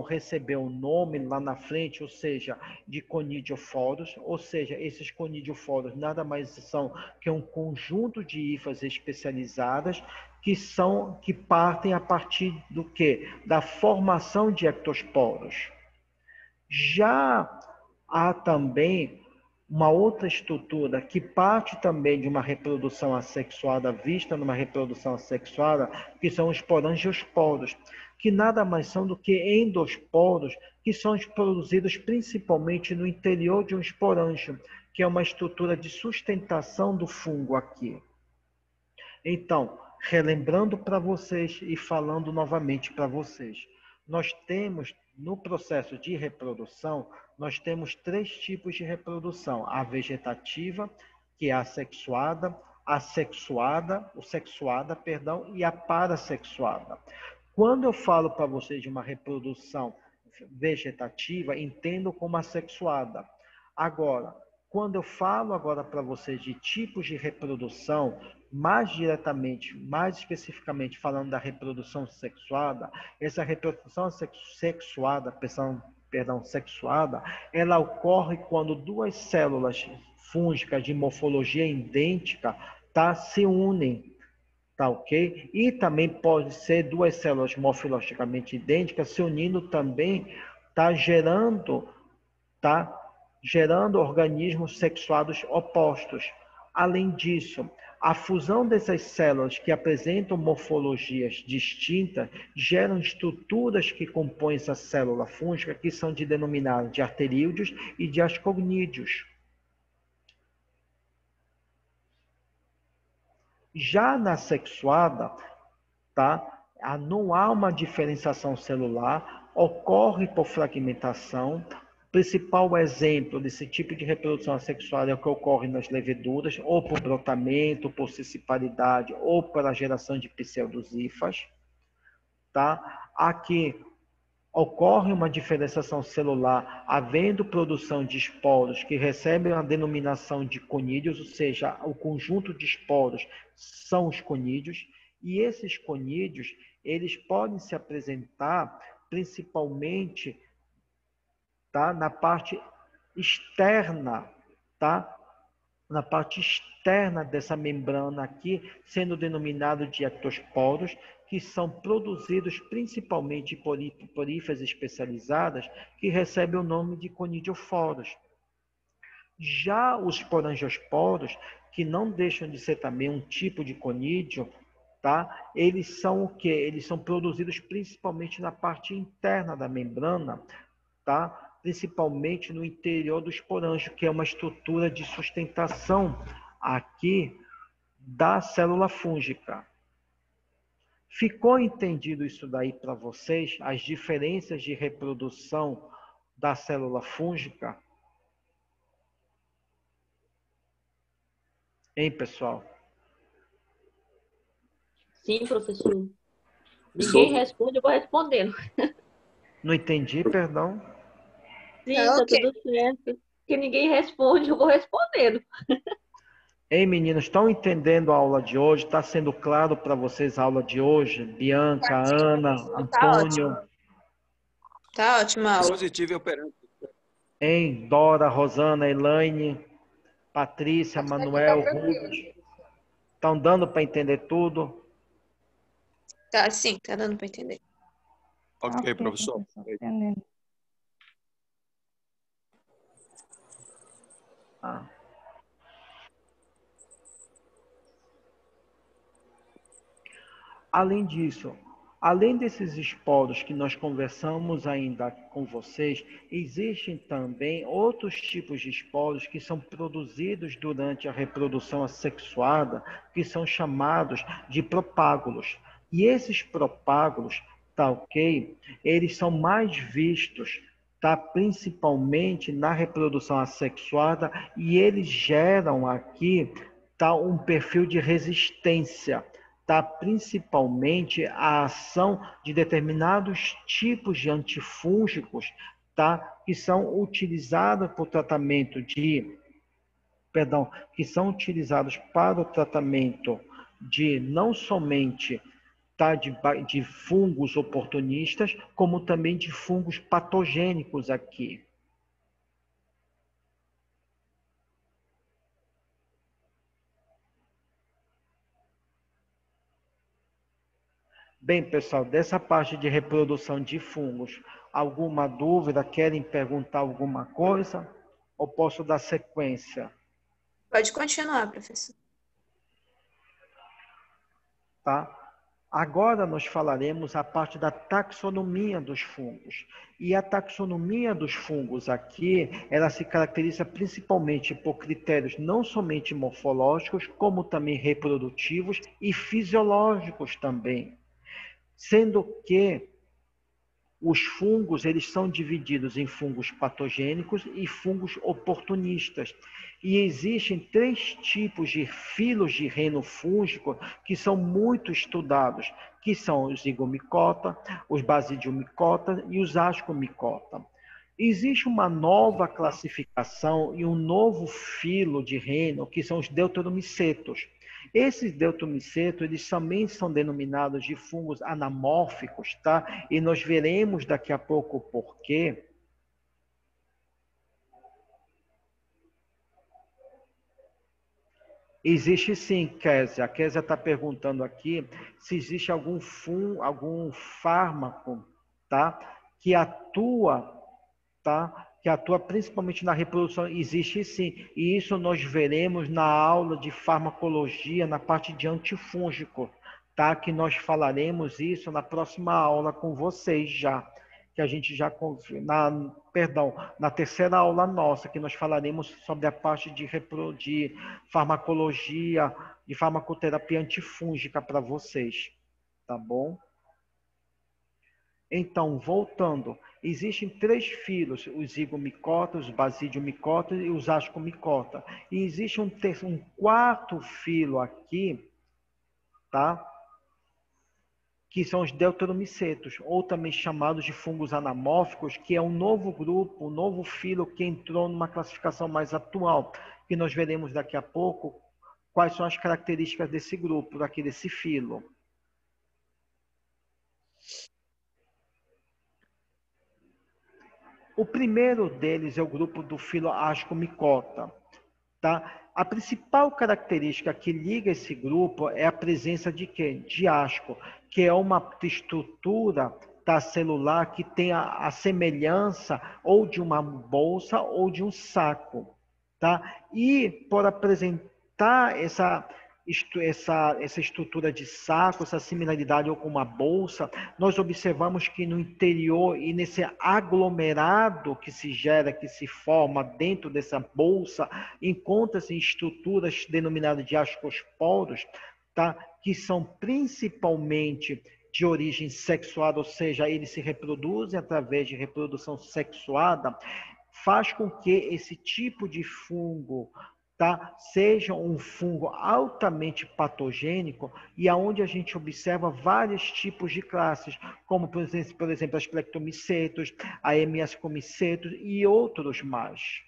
receber o nome lá na frente, ou seja, de conidioforos, ou seja, esses conidioforos nada mais são que um conjunto de hifas especializadas que partem a partir do quê? Da formação de ectosporos. Já há também uma outra estrutura que parte também de uma reprodução assexuada, vista numa reprodução assexuada, que são os porangiosporos, que nada mais são do que endosporos, que são produzidos principalmente no interior de um esporângio, que é uma estrutura de sustentação do fungo aqui. Então, relembrando para vocês e falando novamente para vocês, nós temos, no processo de reprodução, nós temos 3 tipos de reprodução. A vegetativa, que é a sexuada, e a parasexuada. Quando eu falo para vocês de uma reprodução vegetativa, entendo como assexuada. Agora, quando eu falo agora para vocês de tipos de reprodução, mais diretamente, mais especificamente falando da reprodução sexuada, essa reprodução sexuada, sexuada, ela ocorre quando 2 células fúngicas de morfologia idêntica, tá, se unem, tá, ok? E também pode ser 2 células morfologicamente idênticas se unindo também, tá, gerando organismos sexuados opostos. Além disso, a fusão dessas células que apresentam morfologias distintas geram estruturas que compõem essa célula fúngica, que são denominadas de arterídeos e de asconídeos. Já na sexuada, tá? Não há uma diferenciação celular, ocorre por fragmentação. O principal exemplo desse tipo de reprodução assexuada é o que ocorre nas leveduras, ou por brotamento, por cistiparidade, ou pela geração de pseudozífias. Tá? Aqui ocorre uma diferenciação celular, havendo produção de esporos que recebem a denominação de conídeos, ou seja, o conjunto de esporos são os conídeos, e esses conídeos, eles podem se apresentar principalmente, tá, na parte externa, tá, na parte externa dessa membrana aqui, sendo denominado de ectosporos, que são produzidos principalmente por hifas especializadas, que recebem o nome de conidioforos. Já os sporangiosporos, que não deixam de ser também um tipo de conídeo, tá? Eles são o quê? Eles são produzidos principalmente na parte interna da membrana, tá? Principalmente no interior do esporângio, que é uma estrutura de sustentação aqui da célula fúngica. Ficou entendido isso daí para vocês? As diferenças de reprodução da célula fúngica? Hein, pessoal? Sim, professor. Ninguém responde, eu vou respondendo. Não entendi, perdão. Sim, Tá tá ok. tudo certo. Porque ninguém responde, eu vou respondendo. Ei, meninos, estão entendendo a aula de hoje? Está sendo claro para vocês a aula de hoje? Bianca, Tá sim, Ana, professor. Tá Antônio, ótimo. Tá ótima a aula. Positivo e operante. hein? Dora, Rosana, Elaine, Patrícia, Acho que aqui tá Manuel, tranquilo. Rubens. Estão dando para entender tudo? Tá, sim, tá dando para entender. Ok, professor. Entendendo. Ah. Além disso, além desses esporos que nós conversamos ainda com vocês, existem também outros tipos de esporos que são produzidos durante a reprodução assexuada, que são chamados de propágulos. E esses propágulos, tá ok? Eles são mais vistos, tá? Principalmente na reprodução assexuada, e eles geram aqui, tá? Um perfil de resistência, tá? Principalmente a ação de determinados tipos de antifúngicos, tá? Que são utilizados para o tratamento que são utilizados para o tratamento de não somente, tá? De fungos oportunistas, como também de fungos patogênicos aqui. Bem, pessoal, dessa parte de reprodução de fungos, alguma dúvida? Querem perguntar alguma coisa? Ou posso dar sequência? Pode continuar, professor. Tá? Agora nós falaremos a parte da taxonomia dos fungos. E a taxonomia dos fungos aqui, ela se caracteriza principalmente por critérios não somente morfológicos, como também reprodutivos e fisiológicos também. Sendo que os fungos, eles são divididos em fungos patogênicos e fungos oportunistas. E existem 3 tipos de filos de reino fúngico que são muito estudados, que são os zigomicota, os basidiomicota e os ascomicota. Existe uma nova classificação e um novo filo de reino, que são os deuteromicetos. Esses deuteromicetos, eles também são denominados de fungos anamórficos, tá? E nós veremos daqui a pouco o porquê. Existe sim, Kézia. A Kézia está perguntando aqui se existe algum fármaco, tá? Que atua, tá? Que atua principalmente na reprodução. Existe sim. E isso nós veremos na aula de farmacologia, na parte de antifúngico, tá? Que nós falaremos isso na próxima aula com vocês já. Que a gente já na terceira aula nossa, que nós falaremos sobre a parte de farmacologia, de farmacoterapia antifúngica para vocês, tá bom? Então, voltando, existem 3 filos, os zigomicotas, os basidiomicotas e os ascomicota. E existe um 4º filo aqui, tá? Que são os deuteromicetos, ou também chamados de fungos anamórficos, que é um novo grupo, um novo filo que entrou numa classificação mais atual, que nós veremos daqui a pouco quais são as características desse grupo, desse filo. O primeiro deles é o grupo do filo ascomicota, tá? A principal característica que liga esse grupo é a presença de quê? De asco, que é uma estrutura da celular que tem a semelhança ou de uma bolsa ou de um saco, tá? E por apresentar essa estrutura de saco, essa similaridade com uma bolsa, nós observamos que no interior e nesse aglomerado que se gera, que se forma dentro dessa bolsa, encontra-se estruturas denominadas de ascosporos, tá? Que são principalmente de origem sexuada, ou seja, eles se reproduzem através de reprodução sexuada, faz com que esse tipo de fungo, tá, seja um fungo altamente patogênico e aonde a gente observa vários tipos de classes, como por exemplo as Clectomicetos, a Miascomicetos e outros mais.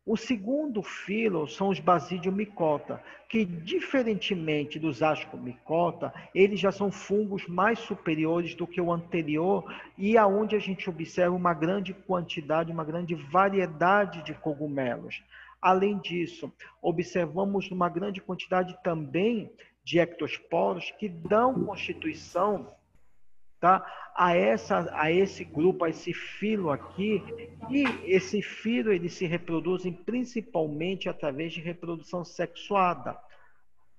O segundo filo são os Basidiomycota, que diferentemente dos Ascomycota, eles já são fungos mais superiores do que o anterior e aonde a gente observa uma grande quantidade, uma grande variedade de cogumelos. Além disso, observamos uma grande quantidade também de ectosporos que dão constituição, tá, a esse grupo, a esse filo aqui, e esse filo eles se reproduzem principalmente através de reprodução sexuada,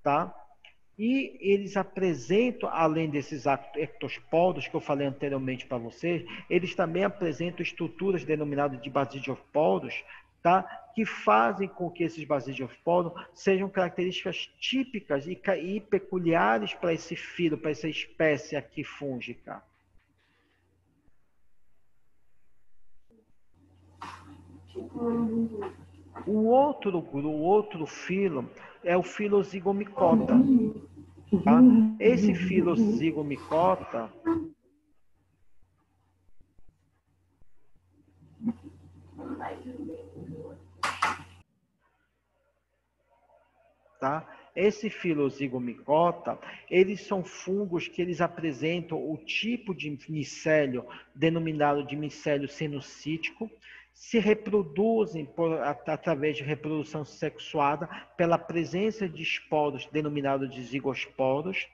tá? E eles apresentam, além desses ectosporos que eu falei anteriormente para vocês, eles também apresentam estruturas denominadas de basidiosporos, tá? Que fazem com que esses basidiosporos sejam características típicas e peculiares para esse filo, para essa espécie aqui fúngica. O outro filo é o filo Zygomicota. Tá? Esse filo Zygomicota, tá? Esse filo Zygomicota, eles são fungos que eles apresentam o tipo de micélio denominado de micélio sinusítico, se reproduzem através de reprodução sexuada pela presença de esporos denominados de zigosporos,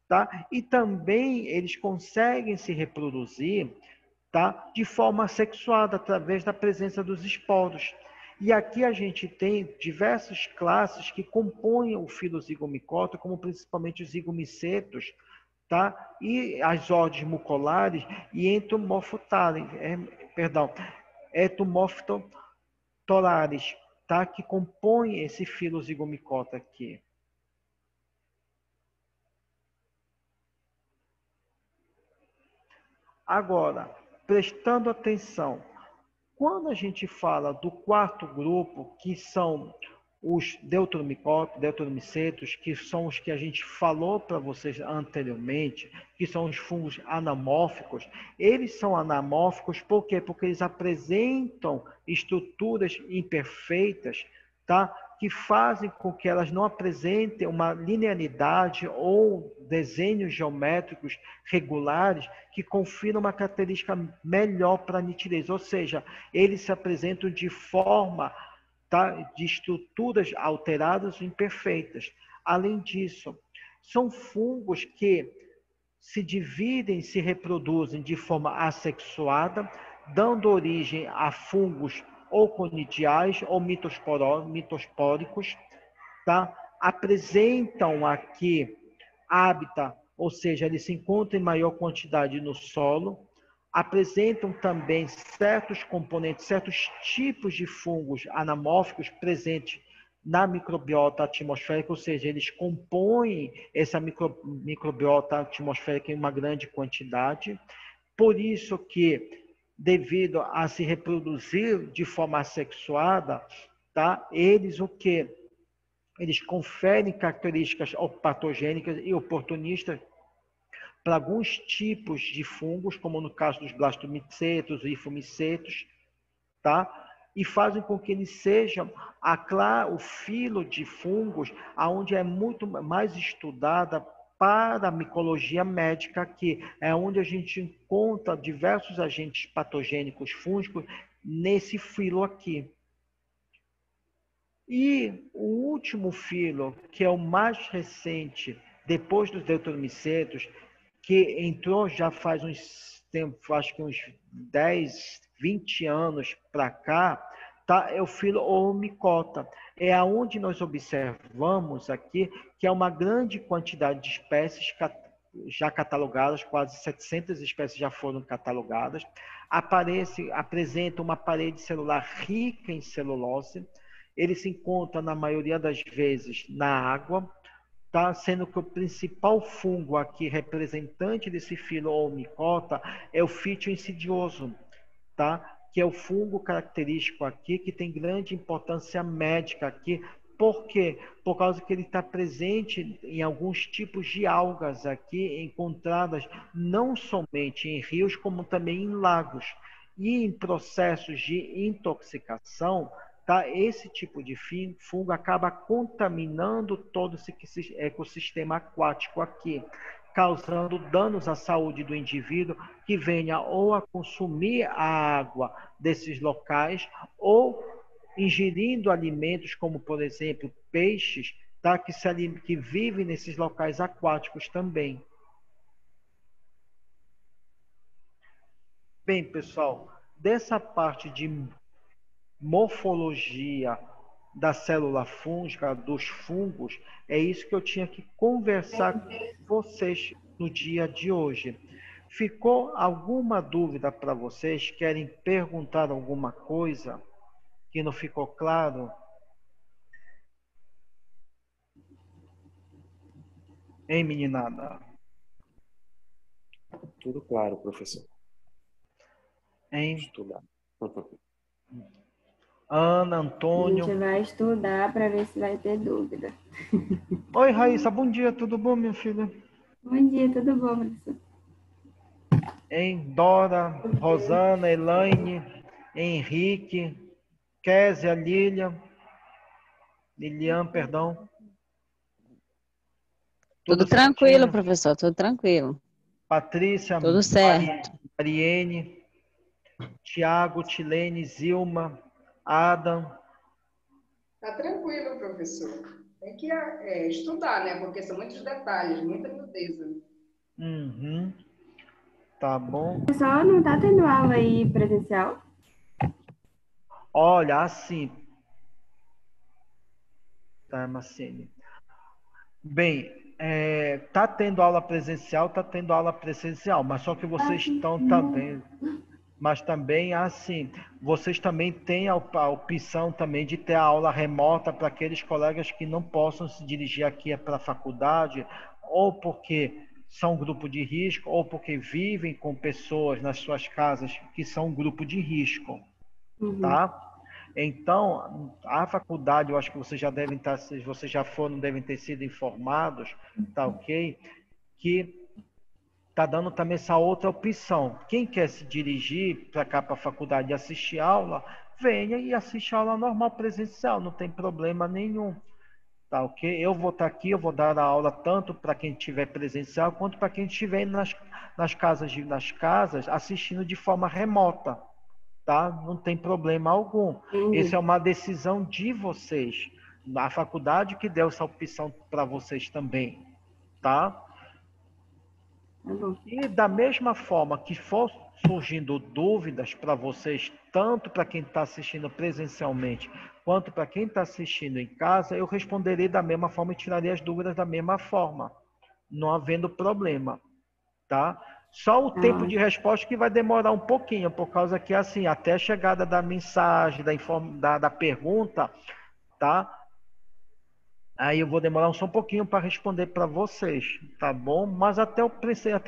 tá? E também eles conseguem se reproduzir, tá, de forma sexuada através da presença dos esporos. E aqui a gente tem diversas classes que compõem o filo Zygomicota, como principalmente os zigomicetos, tá? E as ordens mucolares e Entomophthorares, tá? Que compõem esse filo Zygomicota aqui. Agora, prestando atenção, quando a gente fala do quarto grupo, que são os deuteromicetos, que são os que a gente falou para vocês anteriormente, que são os fungos anamórficos, eles são anamórficos por quê? Porque eles apresentam estruturas imperfeitas, tá? Que fazem com que elas não apresentem uma linearidade ou desenhos geométricos regulares que confiram uma característica melhor para a nitidez, ou seja, eles se apresentam de forma, tá, de estruturas alteradas ou imperfeitas. Além disso, são fungos que se dividem, se reproduzem de forma assexuada, dando origem a fungos ou conidiais ou mitospóricos, tá? Apresentam aqui hábitat, ou seja, eles se encontram em maior quantidade no solo, apresentam também certos componentes, certos tipos de fungos anamórficos presentes na microbiota atmosférica, ou seja, eles compõem essa microbiota atmosférica em uma grande quantidade. Por isso que, devido a se reproduzir de forma assexuada, tá? Eles o quê? Eles conferem características patogênicas e oportunistas para alguns tipos de fungos, como no caso dos blastomicetos e hifomicetos, tá? E fazem com que eles sejam o filo de fungos onde é muito mais estudada para a micologia médica aqui, é onde a gente encontra diversos agentes patogênicos fúngicos nesse filo aqui, E o último filo, que é o mais recente, depois dos deuteromicetos, que entrou já faz acho que uns 10, 20 anos para cá, tá? É o filo Oomycota. É aonde nós observamos aqui que é uma grande quantidade de espécies já catalogadas, quase 700 espécies já foram catalogadas. Apresenta uma parede celular rica em celulose. Ele se encontra, na maioria das vezes, na água, tá? Sendo que o principal fungo aqui, representante desse filo Oomycota, é o fítio insidioso, tá? Que é o fungo característico aqui, que tem grande importância médica aqui. Por quê? Por causa que ele está presente em alguns tipos de algas aqui, encontradas não somente em rios, como também em lagos. E em processos de intoxicação, tá? Esse tipo de fungo acaba contaminando todo esse ecossistema aquático aqui, causando danos à saúde do indivíduo que venha ou a consumir a água desses locais ou ingerindo alimentos como, por exemplo, peixes, tá? que vivem nesses locais aquáticos também. Bem, pessoal, dessa parte de morfologia da célula fúngica, dos fungos, é isso que eu tinha que conversar com vocês no dia de hoje. Ficou alguma dúvida para vocês? Querem perguntar alguma coisa que não ficou claro? Hein, meninada? Tudo claro, professor. Hein? Estudar. Ana, A Antônio. gente vai estudar para ver se vai ter dúvida. Oi, Raíssa, bom dia, tudo bom, minha filha? Bom dia, tudo bom, professor? Hein, Dora, Rosana, Elaine, Henrique, Késia, Lilian, perdão. Tudo tranquilo, certinho? professor, tudo tranquilo. Patrícia, Tudo certo. Mariene, Tiago, Tilene, Zilma, Adam. Tá tranquilo, professor. Tem que estudar, né? Porque são muitos detalhes, muita nudeza. Uhum. Tá bom. O pessoal não tá tendo aula aí presencial? Olha, assim. Tá, Marcene. Bem, tá tendo aula presencial, mas só que vocês estão também. Mas também, assim, vocês também têm a opção também de ter a aula remota para aqueles colegas que não possam se dirigir aqui para a faculdade, ou porque são um grupo de risco, ou porque vivem com pessoas nas suas casas que são um grupo de risco, tá? Então, a faculdade, eu acho que vocês já devem estar, se vocês já foram, devem ter sido informados, tá ok? Que está dando também essa outra opção. Quem quer se dirigir para cá, para a faculdade e assistir aula, venha e assiste a aula normal presencial, não tem problema nenhum. Tá ok? Eu vou estar aqui, eu vou dar a aula tanto para quem estiver presencial, quanto para quem estiver nas casas assistindo de forma remota. Tá? Não tem problema algum. Essa é uma decisão de vocês. A faculdade que deu essa opção para vocês também. Tá? E da mesma forma que for surgindo dúvidas para vocês, tanto para quem está assistindo presencialmente, quanto para quem está assistindo em casa, eu responderei da mesma forma e tirarei as dúvidas da mesma forma, não havendo problema, tá? Só o tempo de resposta que vai demorar um pouquinho, por causa que, assim, até a chegada da mensagem, da pergunta, tá? Aí eu vou demorar só um pouquinho para responder para vocês, tá bom? Mas até o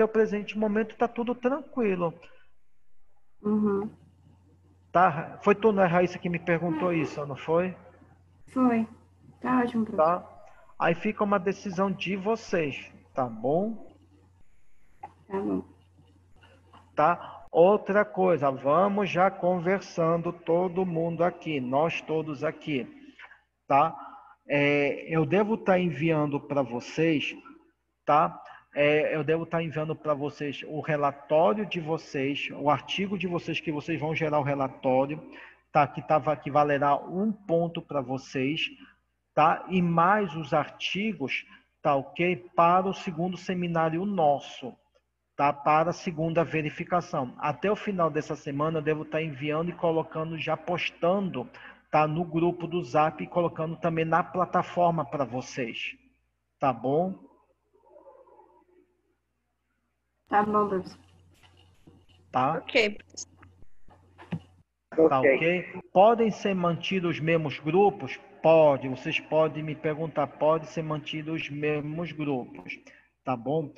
presente momento tá tudo tranquilo. Tá? Foi tu, né, Raíssa, que me perguntou isso, não foi? Foi. Tá ótimo, professor. Tá? Aí fica uma decisão de vocês, tá bom? Tá bom. Tá? Outra coisa, vamos já conversando todo mundo aqui, nós todos aqui, tá? Eu devo estar enviando para vocês, tá? Eu devo estar enviando para vocês o relatório de vocês, o artigo de vocês, que vocês vão gerar o relatório, tá? Que valerá 1 ponto para vocês, tá? E mais os artigos, tá ok? Para o segundo seminário nosso, tá? Para a segunda verificação. Até o final dessa semana eu devo estar enviando e colocando, já postando, tá? No grupo do Zap e colocando também na plataforma para vocês, tá bom? Tá bom, professor. Tá? Ok. Tá ok? Podem ser mantidos os mesmos grupos? Pode. Vocês podem me perguntar, pode ser mantidos os mesmos grupos, tá bom?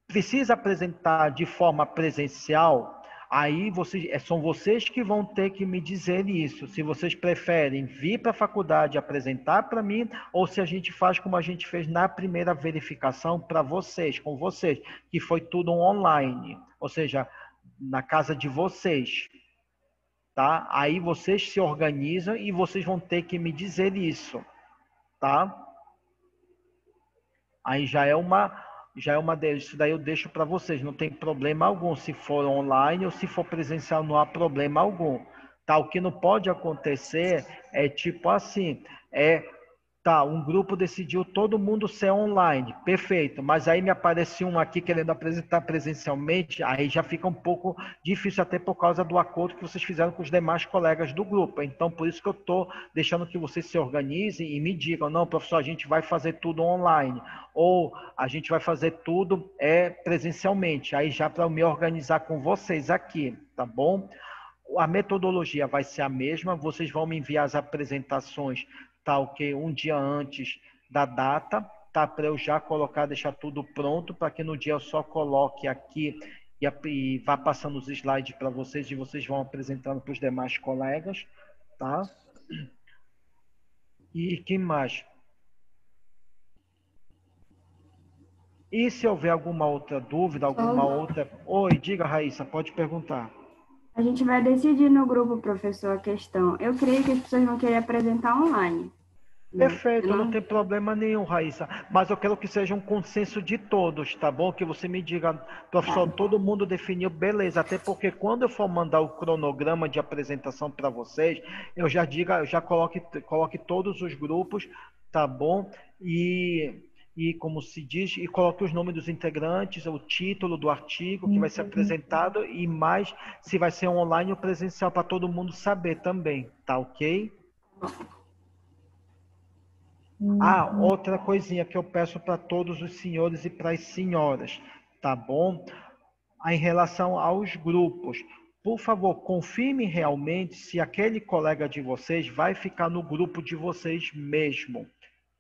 Precisa apresentar de forma presencial? Aí são vocês que vão ter que me dizer isso. Se vocês preferem vir para a faculdade apresentar para mim, ou se a gente faz como a gente fez na primeira verificação para vocês, com vocês, que foi tudo online, ou seja, na casa de vocês. Tá? Aí vocês se organizam e vocês vão ter que me dizer isso, tá? Aí já é uma deles. Isso daí eu deixo para vocês, não tem problema algum. Se for online ou se for presencial, não há problema algum. Tá? O que não pode acontecer é tipo assim, tá, um grupo decidiu todo mundo ser online, perfeito, mas aí me aparece um aqui querendo apresentar presencialmente, aí já fica um pouco difícil até por causa do acordo que vocês fizeram com os demais colegas do grupo. Então, por isso que eu estou deixando que vocês se organizem e me digam, não, professor, a gente vai fazer tudo online, ou a gente vai fazer tudo presencialmente, aí já para eu me organizar com vocês aqui, tá bom? A metodologia vai ser a mesma, vocês vão me enviar as apresentações, tá ok? Um dia antes da data, tá? Para eu já colocar, deixar tudo pronto, para que no dia eu só coloque aqui e vá passando os slides para vocês e vocês vão apresentando para os demais colegas, tá? E que mais? E se houver alguma outra dúvida, alguma outra... Oi, diga, Raíssa, pode perguntar. A gente vai decidir no grupo, professor, a questão. Eu creio que as pessoas vão querer apresentar online. Perfeito, não tem problema nenhum, Raíssa. Mas eu quero que seja um consenso de todos, tá bom? Que você me diga, professor, todo mundo definiu, beleza. Até porque quando eu for mandar o cronograma de apresentação para vocês, eu já coloque todos os grupos, tá bom? E como se diz, e coloque os nomes dos integrantes, o título do artigo que vai ser apresentado e mais se vai ser online ou presencial para todo mundo saber também, tá ok? Ah, outra coisinha que eu peço para todos os senhores e para as senhoras, tá bom? Em relação aos grupos, por favor, confirme realmente se aquele colega de vocês vai ficar no grupo de vocês mesmo,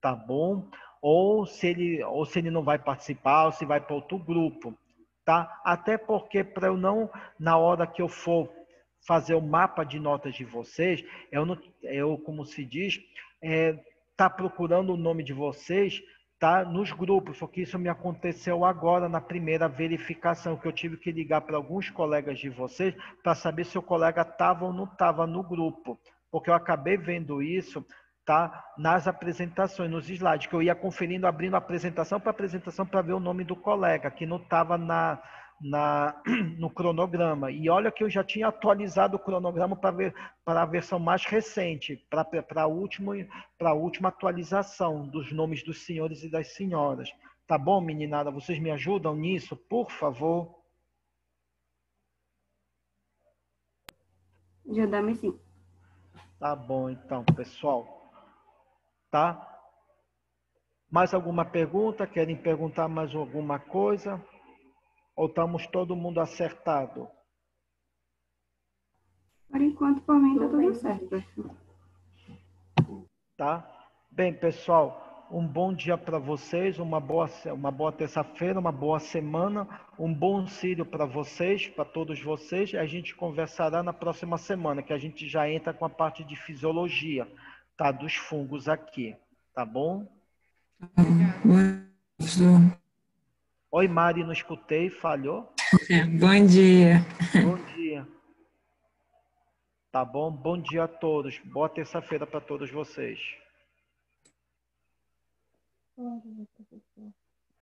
tá bom? Ou se ele não vai participar, ou se vai para outro grupo, tá? Até porque para eu não, na hora que eu for fazer o mapa de notas de vocês, como se diz, tá procurando o nome de vocês, tá nos grupos, porque isso me aconteceu agora na primeira verificação, que eu tive que ligar para alguns colegas de vocês para saber se o colega estava ou não estava no grupo, porque eu acabei vendo isso, tá, nas apresentações, nos slides, que eu ia conferindo, abrindo apresentação para ver o nome do colega, que não estava no cronograma. E olha que eu já tinha atualizado o cronograma para a versão mais recente, para a última atualização dos nomes dos senhores e das senhoras. Tá bom, meninada? Vocês me ajudam nisso, por favor? Ajudamos sim. Tá bom, então, pessoal. Tá? Mais alguma pergunta? Querem perguntar mais alguma coisa? Ou estamos todo mundo acertado? Por enquanto, por mim, tá tudo certo, professor. Tá? Bem, pessoal, um bom dia para vocês, uma boa terça-feira, uma boa semana, um bom cílio para vocês, para todos vocês, e a gente conversará na próxima semana, que a gente já entra com a parte de fisiologia, tá? Dos fungos aqui, tá bom? Oi, Mari, não escutei, falhou? Bom dia. Bom dia. Tá bom? Bom dia a todos. Boa terça-feira para todos vocês.